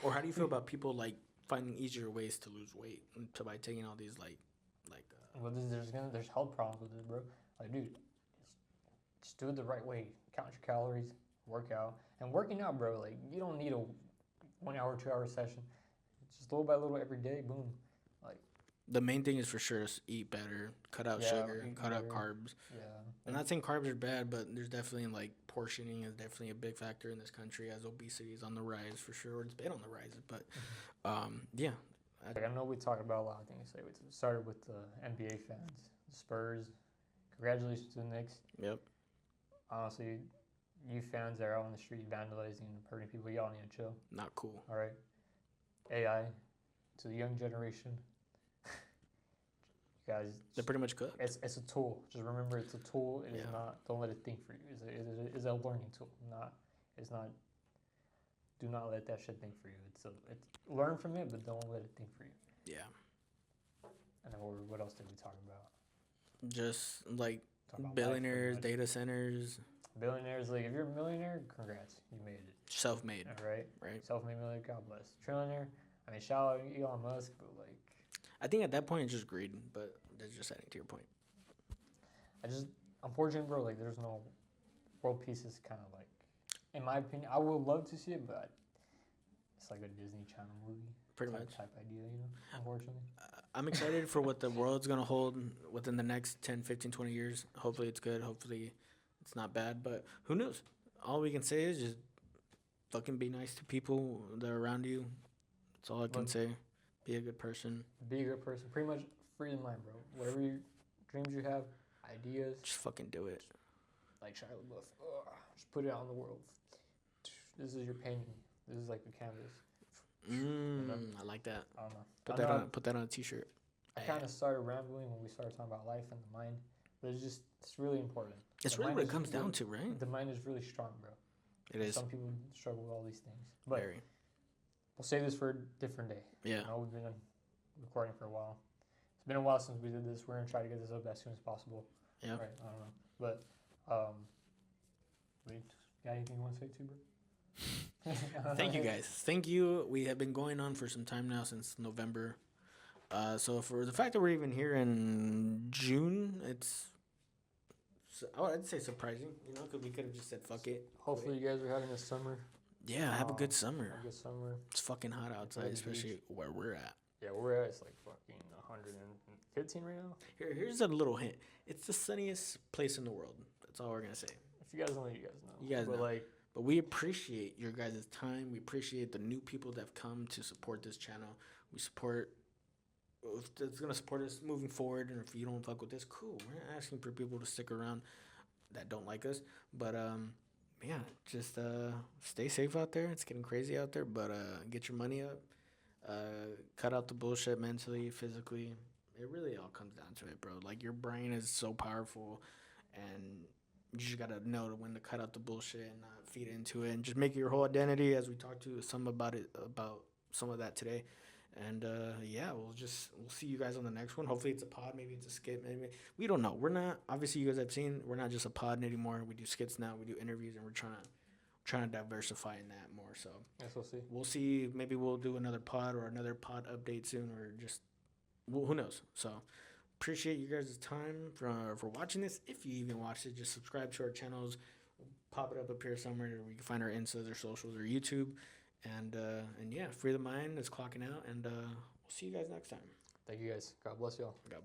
[SPEAKER 2] Or how do you feel about people like finding easier ways to lose weight by taking all these like
[SPEAKER 1] Well, there's health problems with it, bro. Like, dude, just do it the right way. Count your calories, work out, and working out, bro. Like, you don't need a 1 hour, 2 hour session. Just little by little every day, boom. Like,
[SPEAKER 2] the main thing is for sure is eat better, cut out sugar, cut out carbs.
[SPEAKER 1] Yeah.
[SPEAKER 2] I'm not saying carbs are bad, but there's definitely like portioning is definitely a big factor in this country as obesity is on the rise for sure. It's been on the rise, but yeah.
[SPEAKER 1] Like, I know we talked about a lot of things. Like, we started with the NBA fans, the Spurs. Congratulations to the Knicks.
[SPEAKER 2] Yep.
[SPEAKER 1] Honestly, you fans that are out on the street vandalizing and hurting people, y'all need to chill.
[SPEAKER 2] Not cool.
[SPEAKER 1] All right. AI to the young generation. You guys,
[SPEAKER 2] They're pretty much cooked.
[SPEAKER 1] it's a tool. Just remember, it's a tool. It is not. Don't let it think for you. It's a learning tool. It's not. Do not let that shit think for you. It's learn from it, but don't let it think for you.
[SPEAKER 2] Yeah.
[SPEAKER 1] And then what else did we talk about?
[SPEAKER 2] Just like
[SPEAKER 1] Talk about
[SPEAKER 2] billionaires,
[SPEAKER 1] life, pretty
[SPEAKER 2] data centers.
[SPEAKER 1] much. Billionaires, like if you're a millionaire, congrats, you made it.
[SPEAKER 2] Self-made.
[SPEAKER 1] All right.
[SPEAKER 2] Right.
[SPEAKER 1] Self-made millionaire, God bless. Trillionaire, I mean, shout out Elon Musk, but like,
[SPEAKER 2] I think at that point it's just greed, but that's just adding to your point.
[SPEAKER 1] unfortunately, bro, like there's no world peace is kind of like, in my opinion, I would love to see it, but it's like a Disney Channel movie.
[SPEAKER 2] Pretty much.
[SPEAKER 1] Type idea, you know, unfortunately.
[SPEAKER 2] I'm excited for what the world's going to hold within the next 10, 15, 20 years. Hopefully it's good. Hopefully it's not bad, but who knows? All we can say is just fucking be nice to people that are around you. That's all I can say. Be a good person.
[SPEAKER 1] Be a good person. Pretty much free in mind, bro. Whatever dreams you have, ideas.
[SPEAKER 2] Just fucking do it.
[SPEAKER 1] Like Shia LaBeouf. Just put it out in the world. This is your painting. This is like the canvas.
[SPEAKER 2] I like that.
[SPEAKER 1] I don't know.
[SPEAKER 2] Put that on a t-shirt.
[SPEAKER 1] I kind of started rambling when we started talking about life and the mind, but it's really important.
[SPEAKER 2] It's really what it comes down to, right?
[SPEAKER 1] The mind is really strong, bro.
[SPEAKER 2] It is.
[SPEAKER 1] Some people struggle with all these things, but
[SPEAKER 2] Very.
[SPEAKER 1] we'll save this for a different day.
[SPEAKER 2] Yeah.
[SPEAKER 1] I know we've been recording for a while. It's been a while since we did this. We're gonna try to get this up as soon as possible.
[SPEAKER 2] Yeah.
[SPEAKER 1] Right. I don't know, but wait, got anything you want to say too, bro?
[SPEAKER 2] Thank you guys. Thank you. We have been going on for some time now, since November. So for the fact that we're even here in June, I'd say surprising, because we could have just said fuck it.
[SPEAKER 1] Hopefully you guys are having a summer.
[SPEAKER 2] Yeah, have a good summer.
[SPEAKER 1] Have a good summer.
[SPEAKER 2] It's fucking hot outside, especially where we're at.
[SPEAKER 1] Yeah, we're at, it's like fucking 115 right now.
[SPEAKER 2] Here's a little hint. It's the sunniest place in the world. That's all we're gonna say.
[SPEAKER 1] If you guys know, you guys know.
[SPEAKER 2] You guys know.
[SPEAKER 1] Like,
[SPEAKER 2] but we appreciate your guys' time. We appreciate the new people that have come to support this channel. It's gonna support us moving forward. And if you don't fuck with this, cool. We're not asking for people to stick around that don't like us. But yeah, just stay safe out there. It's getting crazy out there. But get your money up. Cut out the bullshit mentally, physically. It really all comes down to it, bro. Like, your brain is so powerful, and you just gotta know when to cut out the bullshit and not feed into it, and just make it your whole identity. As we talked to about some of that today. And yeah, we'll see you guys on the next one. Hopefully it's a pod, maybe it's a skit, maybe we don't know. We're not, obviously you guys have seen, we're not just a pod anymore. We do skits now, we do interviews, and we're trying to diversify in that more. So
[SPEAKER 1] yes, we'll see.
[SPEAKER 2] We'll see. Maybe we'll do another pod or another pod update soon, or just who knows. So appreciate you guys' time for watching this. If you even watched it, just subscribe to our channels. We'll pop it up here somewhere where you can find our Instas or socials or YouTube. And yeah, Free the Mind is clocking out, and we'll see you guys next time.
[SPEAKER 1] Thank you guys. God bless y'all.
[SPEAKER 2] God bless.